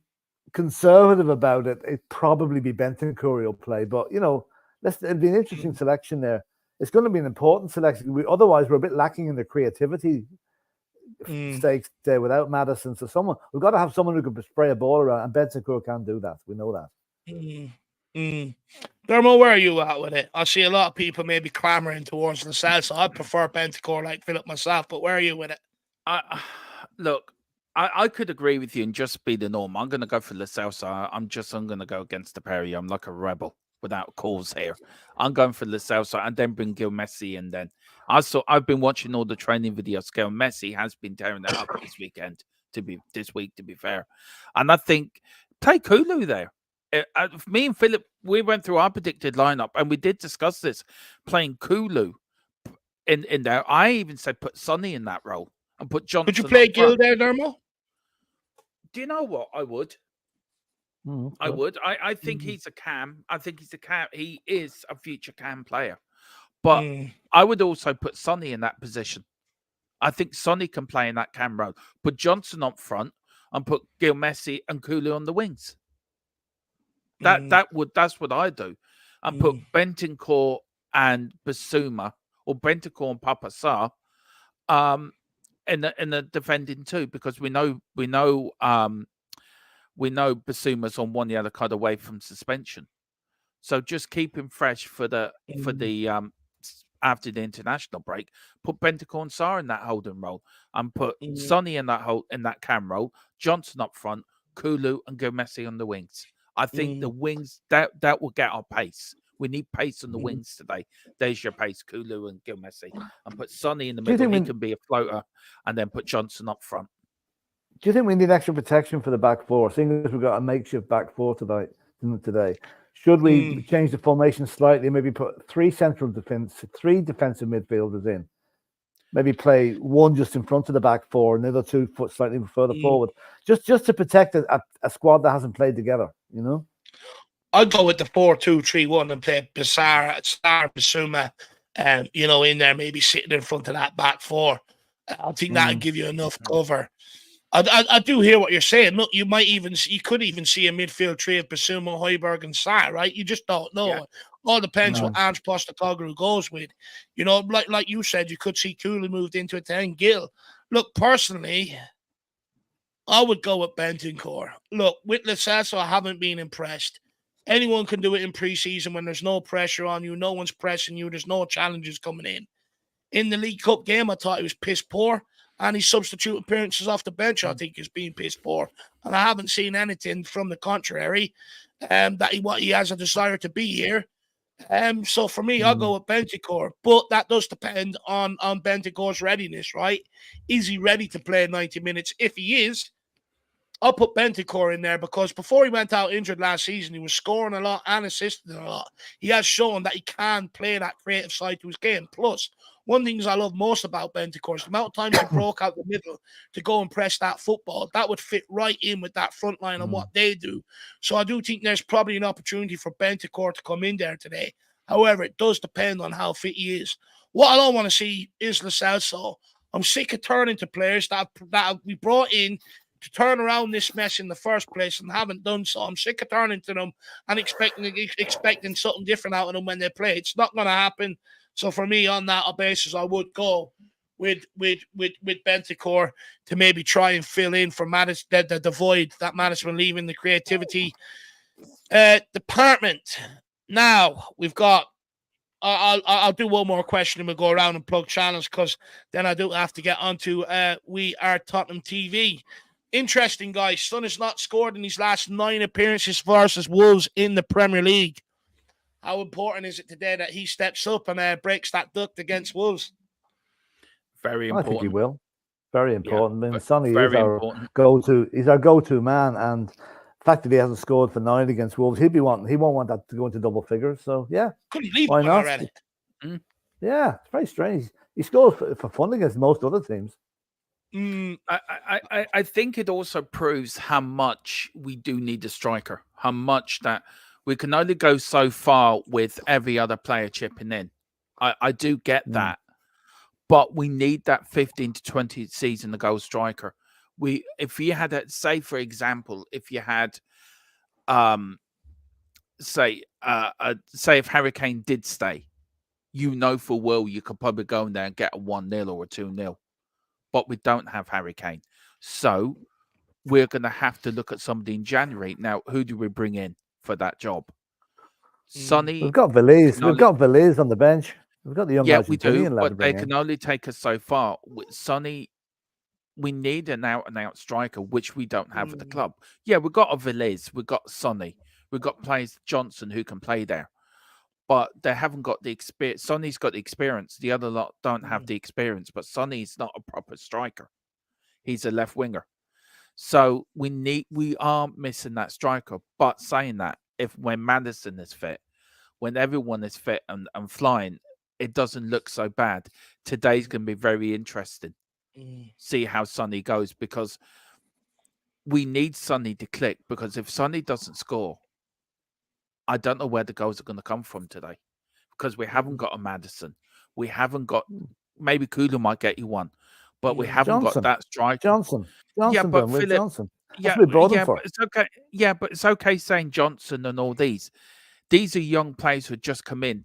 conservative about it, it'd probably be Bentancur will play. But it'd be an interesting selection there. It's going to be an important selection. Otherwise, we're a bit lacking in the creativity stakes there without Madison. So we've got to have someone who can spray a ball around, and Bentancur can't do that. We know that. Dermo, where are you at with it? I see a lot of people maybe clamoring towards Lo Celso. I prefer Bentancur like Philip myself, but where are you with it? I could agree with you and just be the norm. I'm going to go for Lo Celso. I'm going to go against the Perry. I'm like a rebel without cause here. I'm going for Lo Celso and then bring Gil Messi in. Then I've been watching all the training videos. Gil Messi has been tearing it up this weekend. This week, to be fair, and I think play Kulu there. Me and Philip, we went through our predicted lineup, and we did discuss this playing Kulu in there. I even said put Sonny in that role and put Johnson. Would you play Gil there, Dermo? Do you know what? I would. I would. I think he's a cam. I think he's a cam. He is a future cam player. But I would also put Sonny in that position. I think Sonny can play in that cam role. Put Johnson up front and put Gil Messi and Kulu on the wings. That's what I do. And put Bentancur and Bissouma, or Bentancur and Papa Sarr, in the defending too, because we know Bissouma's on 1 year kind of away from suspension. So just keep him fresh for the after the international break. Put Bentancur and Sarr in that holding role, and put Sonny in that cam role, Johnson up front, Kulu and Gil Messi on the wings. I think the wings that will get our pace. We need pace on the wings today. There's your pace, Kulu and Gil Messi, and put Sonny in the middle. He can be a floater, and then put Johnson up front. Do you think we need extra protection for the back four? Seeing as we've got a makeshift back four today, should we change the formation slightly? Maybe put three defensive midfielders in. Maybe play one just in front of the back four, and the other two slightly further forward, just to protect a squad that hasn't played together. I'd go with the 4-2-3-1 and play Bissouma, in there, maybe sitting in front of that back four. I think that would give you enough cover. I do hear what you're saying. Look, you could even see a midfield three of Bissouma, Højbjerg, and Sarr, right? You just don't know. Yeah. All depends what Ange Postecoglou goes with. Like you said, you could see Kulu moved into it, then Gil. Look, personally, I would go with Bentancur. Look, with Lo Celso, I haven't been impressed. Anyone can do it in preseason when there's no pressure on you, no one's pressing you, there's no challenges coming in. In the League Cup game, I thought he was piss poor, and his substitute appearances off the bench, I think, is being piss poor. And I haven't seen anything from the contrary that he has a desire to be here. So for me, I'll go with Bentancur, but that does depend on Bentancur's readiness, right? Is he ready to play 90 minutes? If he is, I'll put Bentancur in there, because before he went out injured last season, he was scoring a lot and assisting a lot. He has shown that he can play that creative side to his game. Plus, one of the things I love most about Bentancur is the amount of times he broke out the middle to go and press that football. That would fit right in with that front line and what they do. So I do think there's probably an opportunity for Bentancur to come in there today. However, it does depend on how fit he is. What I don't want to see is Lo Celso. I'm sick of turning to players that we brought in to turn around this mess in the first place and haven't done so. I'm sick of turning to them and expecting something different out of them when they play. It's not going to happen. So for me, on that basis, I would go with Bentancur to maybe try and fill in for Madison, the void that Madison leaving the creativity department. Now we've got. I'll do one more question and we'll go around and plug channels because then I do have to get onto We Are Tottenham TV. Interesting, guys. Son has not scored in his last 9 appearances versus Wolves in the Premier League. How important is it today that he steps up and breaks that duck against Wolves? Very important. I think he will. Very important. Yeah, I mean, Sonny is our go-to. He's our go-to man, and the fact that he hasn't scored for 9 against Wolves, he won't want that to go into double figures. So yeah, couldn't leave why not? Already. Yeah, it's very strange. He scores for fun against most other teams. I think it also proves how much we do need a striker. How much that we can only go so far with every other player chipping in. I do get that, but we need that 15 to 20 season to goal striker. If you had say for example, if you had say if Harry Kane did stay, you know full well you could probably go in there and get a 1-0 or a 2-0. But we don't have Harry Kane. So we're going to have to look at somebody in January. Now, who do we bring in for that job? Sonny. We've got Veliz. We've got Veliz on the bench. We've got the young Argentinian we do, lad but to bring they in. can only take us so far. With Sonny, we need an out-and-out striker, which we don't have at the club. Yeah, we've got a Veliz. We've got Sonny. We've got players Johnson who can play there. But they haven't got the experience. Sonny's got the experience. The other lot don't have the experience. But Sonny's not a proper striker. He's a left winger. So we are missing that striker. But saying that, when Madison is fit, when everyone is fit and flying, it doesn't look so bad. Today's going to be very interesting. See how Sonny goes, because we need Sonny to click. Because if Sonny doesn't score, I don't know where the goals are going to come from today, because we haven't got a Madison. We haven't got, maybe Kulu might get you one, but we haven't got that striker. Johnson, yeah, but Philip, Johnson. Yeah, but it's okay. Yeah, but it's okay saying Johnson and all these. These are young players who just come in.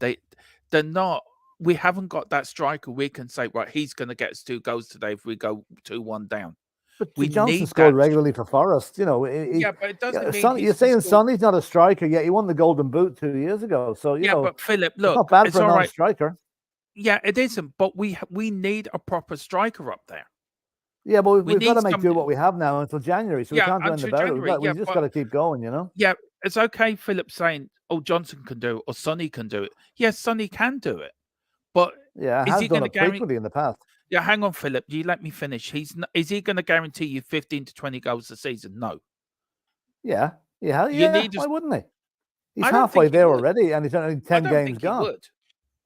They're not. We haven't got that striker. We can say, right, he's going to get us 2 goals today if we go 2-1 down. But Johnson scored regularly for Forest, you know. But it doesn't mean you're saying Sonny's not a striker, yet he won the Golden Boot 2 years ago. So you know, but Philip, look, it's not bad it's for a all non-striker. Yeah, it isn't. But we need a proper striker up there. Yeah, but we've got to make do what we have now until January, so we can't do anything about it. We just got to keep going, you know. Yeah, it's okay. Philip saying, "Oh, Johnson can do it," or Sonny can do it. Yes, Sonny can do it, but is he done it frequently in the past? Yeah, hang on, Philip. You let me finish. Is he going to guarantee you 15 to 20 goals a season? No. Yeah. Why wouldn't he? He's halfway there already, and he's only 10 games gone.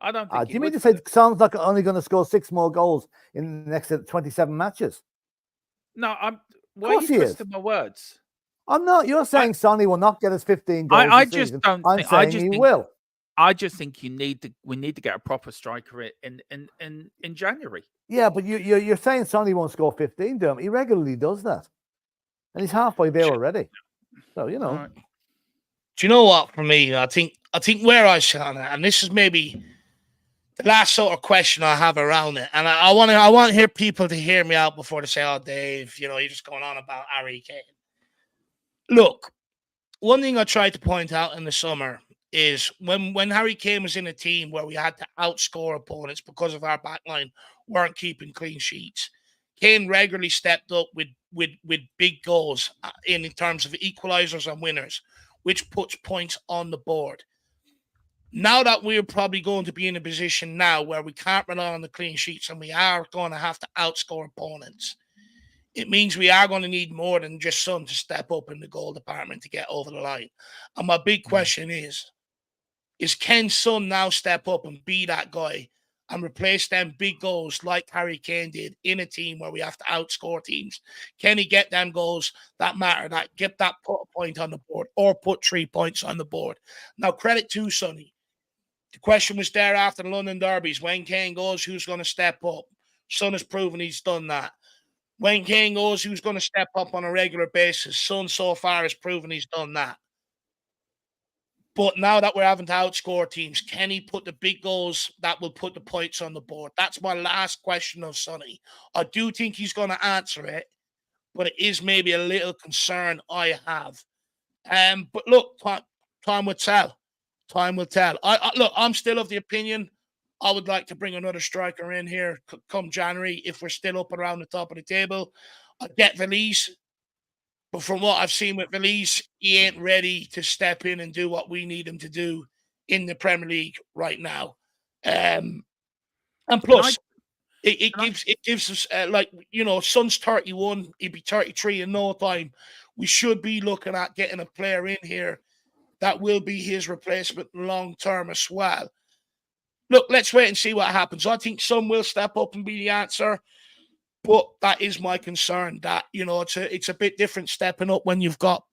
I don't think. Do you mean to say Son's like only going to score 6 more goals in the next 27 matches? No, why are you twisting my words? I'm not. You're saying Sonny will not get us 15 goals. I just don't. I'm saying he will. I just think we need to get a proper striker in January. Yeah, but you're saying Sonny won't score 15 to him. He regularly does that, and he's halfway there already. So you know. Right. Do you know what? For me, I think where I sit on it, and this is maybe the last sort of question I have around it, and I want to hear people to hear me out before they say, "Oh, Dave, you know, you're just going on about Harry Kane." Look, one thing I tried to point out in the summer is when Harry Kane was in a team where we had to outscore opponents because of our backline weren't keeping clean sheets, Kane regularly stepped up with big goals in terms of equalizers and winners, which puts points on the board. Now that we're probably going to be in a position now where we can't rely on the clean sheets and we are going to have to outscore opponents, it means we are going to need more than just Son to step up in the goal department to get over the line. And my big question is can Son now step up and be that guy and replace them big goals like Harry Kane did in a team where we have to outscore teams? Can he get them goals that matter, that get that put a point on the board or put 3 points on the board? Now, credit to Sonny. The question was there after the London derbies. When Kane goes, who's going to step up? Son has proven he's done that. When Kane goes, who's going to step up on a regular basis? Son so far has proven he's done that. But now that we're having to outscore teams, can he put the big goals that will put the points on the board? That's my last question of Sonny. I do think he's going to answer it, but it is maybe a little concern I have. But look, time will tell. Time will tell. Look, I'm still of the opinion I would like to bring another striker in here come January if we're still up around the top of the table. I get Phillips, but from what I've seen with Phillips, he ain't ready to step in and do what we need him to do in the Premier League right now. And plus, it gives us Son's 31, he'd be 33 in no time. We should be looking at getting a player in here that will be his replacement long term as well. Look, let's wait and see what happens. I think Son will step up and be the answer, but that is my concern. That it's a bit different stepping up when you've got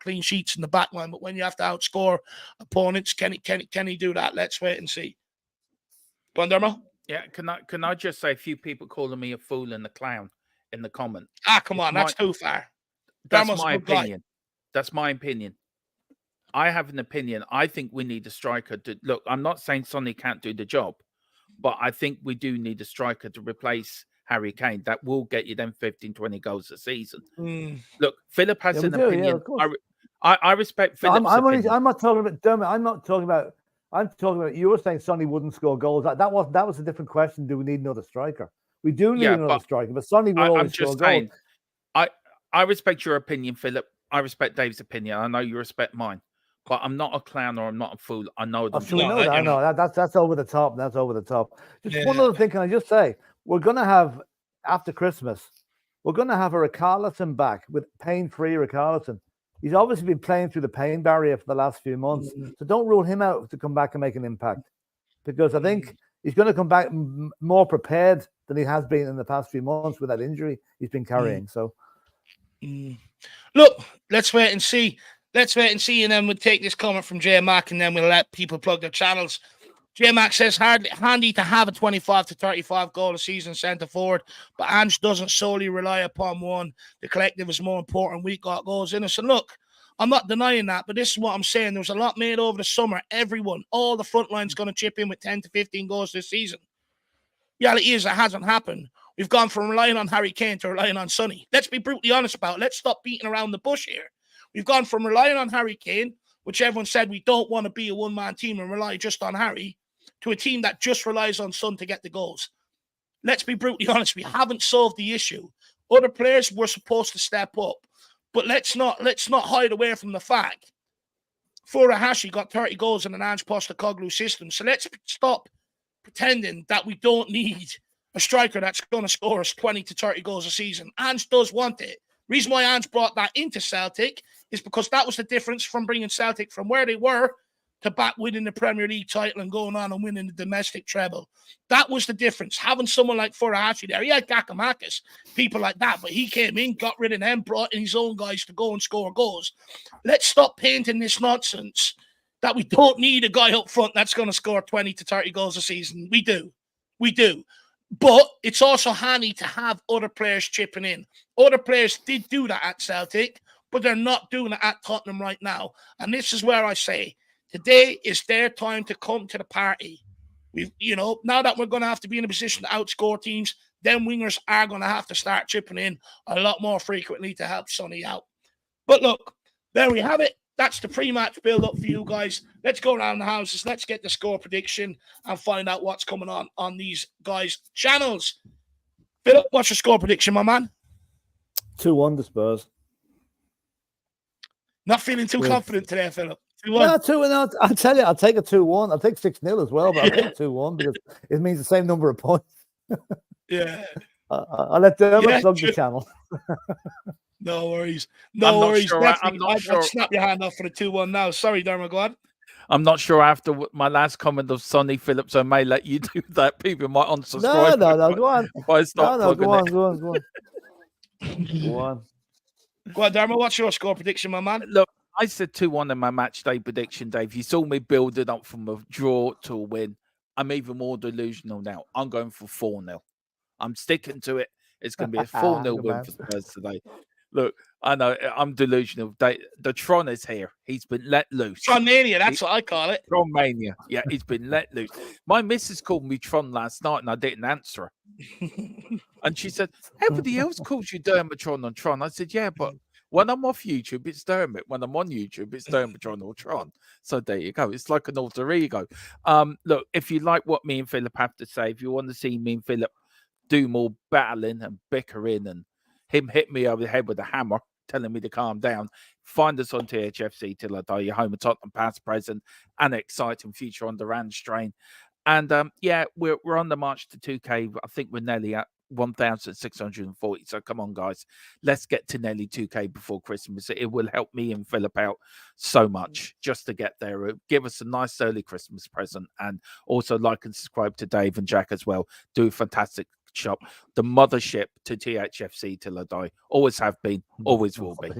clean sheets in the back line, but when you have to outscore opponents, can he do that? Let's wait and see. Go on, Dermo. Yeah, can I just say a few people calling me a fool and a clown in the comment? Come on, that's too far. That's my opinion. That's my opinion. I have an opinion. I think we need a striker to look. I'm not saying Sonny can't do the job, but I think we do need a striker to replace Harry Kane that will get you them 15, 20 goals a season. Look, Philip has an opinion. I respect Philip's opinion. I'm not talking about Dermot. I'm talking about you were saying Sonny wouldn't score goals. That was a different question. Do we need another striker? We do need another striker, but Sonny will always score goals. I respect your opinion, Philip. I respect Dave's opinion. I know you respect mine. But I'm not a clown or I'm not a fool. I know them. I know that's over the top. That's over the top. Just one other thing, can I just say? We're going to have, after Christmas, we're going to have a Richarlison back with pain-free Richarlison. He's obviously been playing through the pain barrier for the last few months. So don't rule him out to come back and make an impact. Because I think he's going to come back more prepared than he has been in the past few months with that injury he's been carrying. So, look, let's wait and see. And then we'll take this comment from J Mac, and then we'll let people plug their channels. J Mac says, handy to have a 25 to 35 goal a season centre forward, but Ange doesn't solely rely upon one. The collective is more important. We got goals in us. And look, I'm not denying that, but this is what I'm saying. There was a lot made over the summer. Everyone, all the front line's going to chip in with 10 to 15 goals this season. Reality is, it hasn't happened. We've gone from relying on Harry Kane to relying on Sonny. Let's be brutally honest about it. Let's stop beating around the bush here. We've gone from relying on Harry Kane, which everyone said we don't want to be a one-man team and rely just on Harry, to a team that just relies on Son to get the goals. Let's be brutally honest. We haven't solved the issue. Other players were supposed to step up, but let's not hide away from the fact Furuhashi got 30 goals in an Ange Postecoglou system. So let's stop pretending that we don't need a striker that's going to score us 20 to 30 goals a season. Ange does want it. Reason why Ange brought that into Celtic is because that was the difference from bringing Celtic from where they were to back winning the Premier League title and going on and winning the domestic treble. That was the difference. Having someone like Furuhashi there, he had Gakamakis, people like that, but he came in, got rid of them, brought in his own guys to go and score goals. Let's stop painting this nonsense that we don't need a guy up front that's going to score 20 to 30 goals a season. We do. But it's also handy to have other players chipping in. Other players did do that at Celtic, but they're not doing it at Tottenham right now. And this is where I say, today is their time to come to the party. Now that we're going to have to be in a position to outscore teams, then wingers are going to have to start chipping in a lot more frequently to help Sonny out. But look, there we have it. That's the pre-match build-up for you guys. Let's go around the houses. Let's get the score prediction and find out what's coming on these guys' channels. Philip, what's your score prediction, my man? 2-1 the Spurs. Not feeling too confident today, Philip. 2-1. No, 2-1. I'll tell you, I'll take a 2-1. I'll take 6-0 as well, but I'll take 2-1 because it means the same number of points. Yeah. I'll let Dermot plug the channel. No worries. No worries. I'm not sure. I'll snap your hand off for the 2-1 now. Sorry, Dermot, go on. I'm not sure after my last comment of Sonny Phillips, I may let you do that. People might unsubscribe. No, go on. If I stop No, go on, it. go on. Go on. Go on, Dermot. What's your score prediction, my man? Look, I said 2-1 in my match day prediction, Dave. You saw me build it up from a draw to a win. I'm even more delusional now. I'm going for 4-0. I'm sticking to it. It's going to be a 4-0 win for Spurs today. Look, I know I'm delusional. The Tron is here. He's been let loose. Tron Mania, that's what I call it. Tron Mania. Yeah, he's been let loose. My missus called me Tron last night and I didn't answer her. And she said, everybody else calls you Dermatron on Tron. I said, yeah, but when I'm off YouTube, it's Dermot. When I'm on YouTube, it's Dermatron or Tron. So there you go. It's like an alter ego. Look, if you like what me and Philip have to say, if you want to see me and Philip do more battling and bickering and him hit me over the head with a hammer, telling me to calm down, find us on THFC Till I Die, your home of Tottenham past, present, and exciting future on the Rand strain. And yeah, we're on the march to 2K. I think we're nearly at 1,640. So come on, guys, let's get to nearly 2K before Christmas. It will help me and Philip out so much just to get there. Give us a nice early Christmas present, and also like and subscribe to Dave and Jack as well. Do a fantastic shop, the mothership to THFC Till I Die. Always have been, always will be.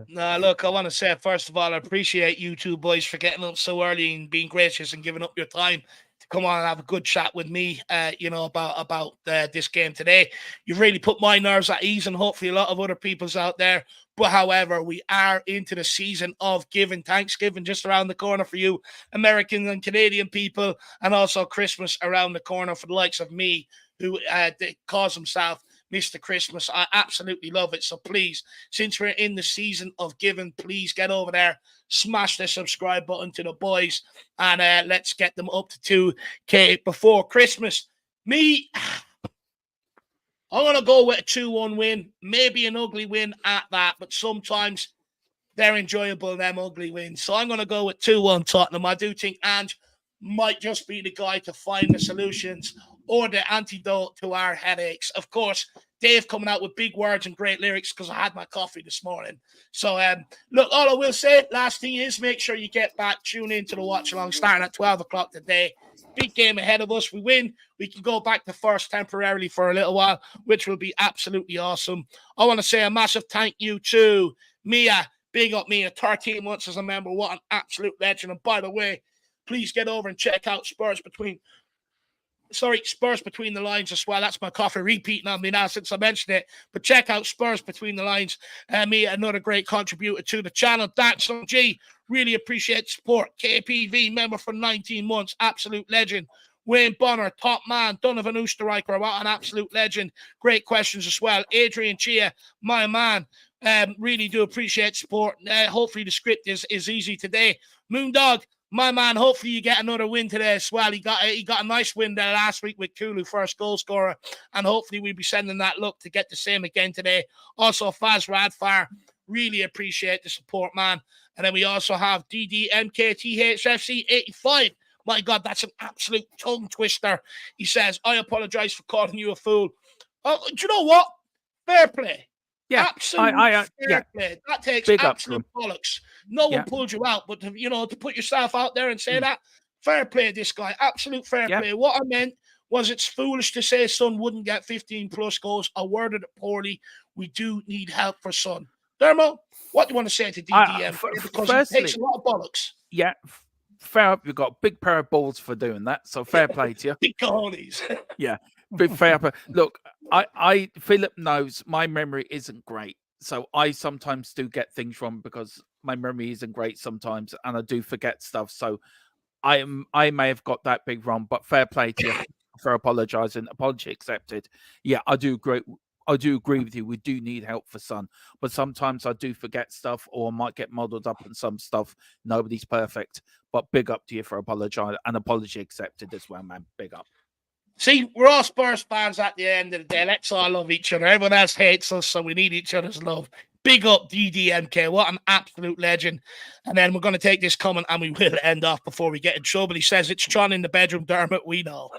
Nah, look, I want to say, first of all, I appreciate you two boys for getting up so early and being gracious and giving up your time to come on and have a good chat with me, about this game today. You've really put my nerves at ease and hopefully a lot of other people's out there. But however, we are into the season of giving. Thanksgiving just around the corner for you American and Canadian people, and also Christmas around the corner for the likes of me, who calls himself Mr. Christmas. I absolutely love it. So please, since we're in the season of giving, please get over there, smash the subscribe button to the boys, and let's get them up to 2K before Christmas. Me, I'm going to go with a 2-1 win, maybe an ugly win at that, but sometimes they're enjoyable, them ugly wins. So I'm going to go with 2-1 Tottenham. I do think Ange might just be the guy to find the solutions or the antidote to our headaches. Of course, Dave coming out with big words and great lyrics because I had my coffee this morning. So, look, all I will say, last thing is make sure you get back, tune in to the watch along starting at 12 o'clock today. Big game ahead of us. We win, we can go back to first temporarily for a little while, which will be absolutely awesome. I want to say a massive thank you to Mia. Big up Mia, 13 months as a member. What an absolute legend. And by the way, please get over and check out Spurs Between the Lines as well. That's my coffee repeating on me now since I mentioned it. But check out Spurs Between the Lines. Me, another great contributor to the channel. Daxon G, really appreciate the support. KPV, member for 19 months. Absolute legend. Wayne Bonner, top man. Donovan Oosterreicher, what an absolute legend. Great questions as well. Adrian Chia, my man. Really do appreciate support. Hopefully the script is easy today. Moondog, my man, hopefully you get another win today as well. He got a nice win there last week with Kulu, first goal scorer, and hopefully we'll be sending that look to get the same again today. Also, Faz Radfar, really appreciate the support, man. And then we also have DDMKTHFC85. My God, that's an absolute tongue twister. He says, I apologize for calling you a fool. Oh, do you know what? Fair play. Yeah, absolute fair play. That takes big absolute bollocks. No one pulled you out, but to put yourself out there and say that, fair play, this guy. Absolute fair play. What I meant was it's foolish to say Son wouldn't get 15 plus goals. I worded it poorly. We do need help for Son. Dermo, what do you want to say to DDM? Because it takes a lot of bollocks. Yeah, fair up. You've got a big pair of balls for doing that, so fair play to you. Big cojones. Yeah. Big fair play. Look, Philip knows my memory isn't great. So I sometimes do get things wrong because my memory isn't great sometimes and I do forget stuff. So I may have got that big wrong, but fair play to you for apologizing. Apology accepted. Yeah, I do agree with you. We do need help for Son, but sometimes I do forget stuff or I might get muddled up in some stuff. Nobody's perfect, but big up to you for apologizing and apology accepted as well, man. Big up. See, we're all Spurs fans at the end of the day. Let's all love each other. Everyone else hates us, so we need each other's love. Big up DDMK. What an absolute legend. And then we're going to take this comment and we will end off before we get in trouble. He says it's Tron in the bedroom, Dermot. We know.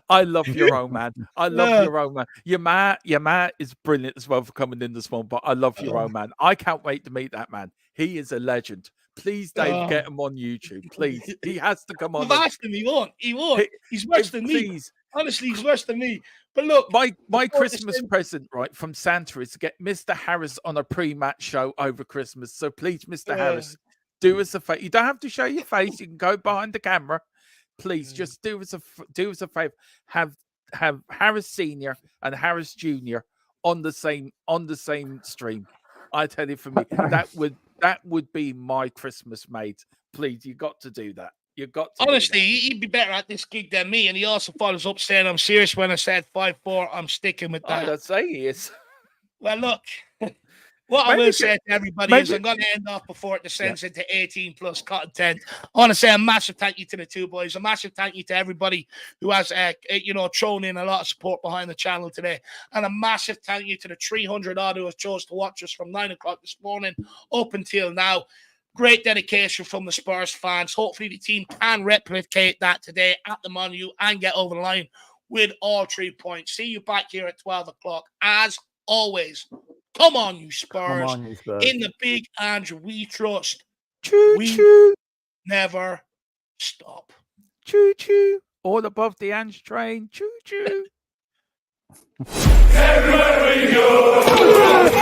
I love your own man. I love your own man. Your man is brilliant as well for coming in this morning, but I love your own man. I can't wait to meet that man. He is a legend. Please, Dave, get him on YouTube. Please. He has to come on. I've asked him. He won't. He won't. He's worse than me. Please. Honestly, he's worse than me. But look, my Christmas present, right, from Santa is to get Mr. Harris on a pre-match show over Christmas. So please, Mr. Harris, do us a favor. You don't have to show your face. You can go behind the camera. Please, just do us a favor. Have Harris Senior and Harris Junior on the same stream. I tell you, for me, that would be my Christmas, mate. Please, you got to do that. You got to. Honestly, he'd be better at this gig than me. And he also follows up saying, "I'm serious when I said 5'4". I'm sticking with that." I'd say he is. Well, look, what I will say to everybody is I'm going to end off before it descends into 18 plus content. I want to say a massive thank you to the two boys. A massive thank you to everybody who has, thrown in a lot of support behind the channel today. And a massive thank you to the 300 odd who have chose to watch us from 9 o'clock this morning up until now. Great dedication from the Spurs fans. Hopefully the team can replicate that today at the Monument and get over the line with all 3 points. See you back here at 12 o'clock. As always, come on, you Spurs. Come on, you Spurs. In the big Ange we trust. Choo-choo. Never stop. Choo-choo. All above the Ange train. Choo-choo. Everywhere we go.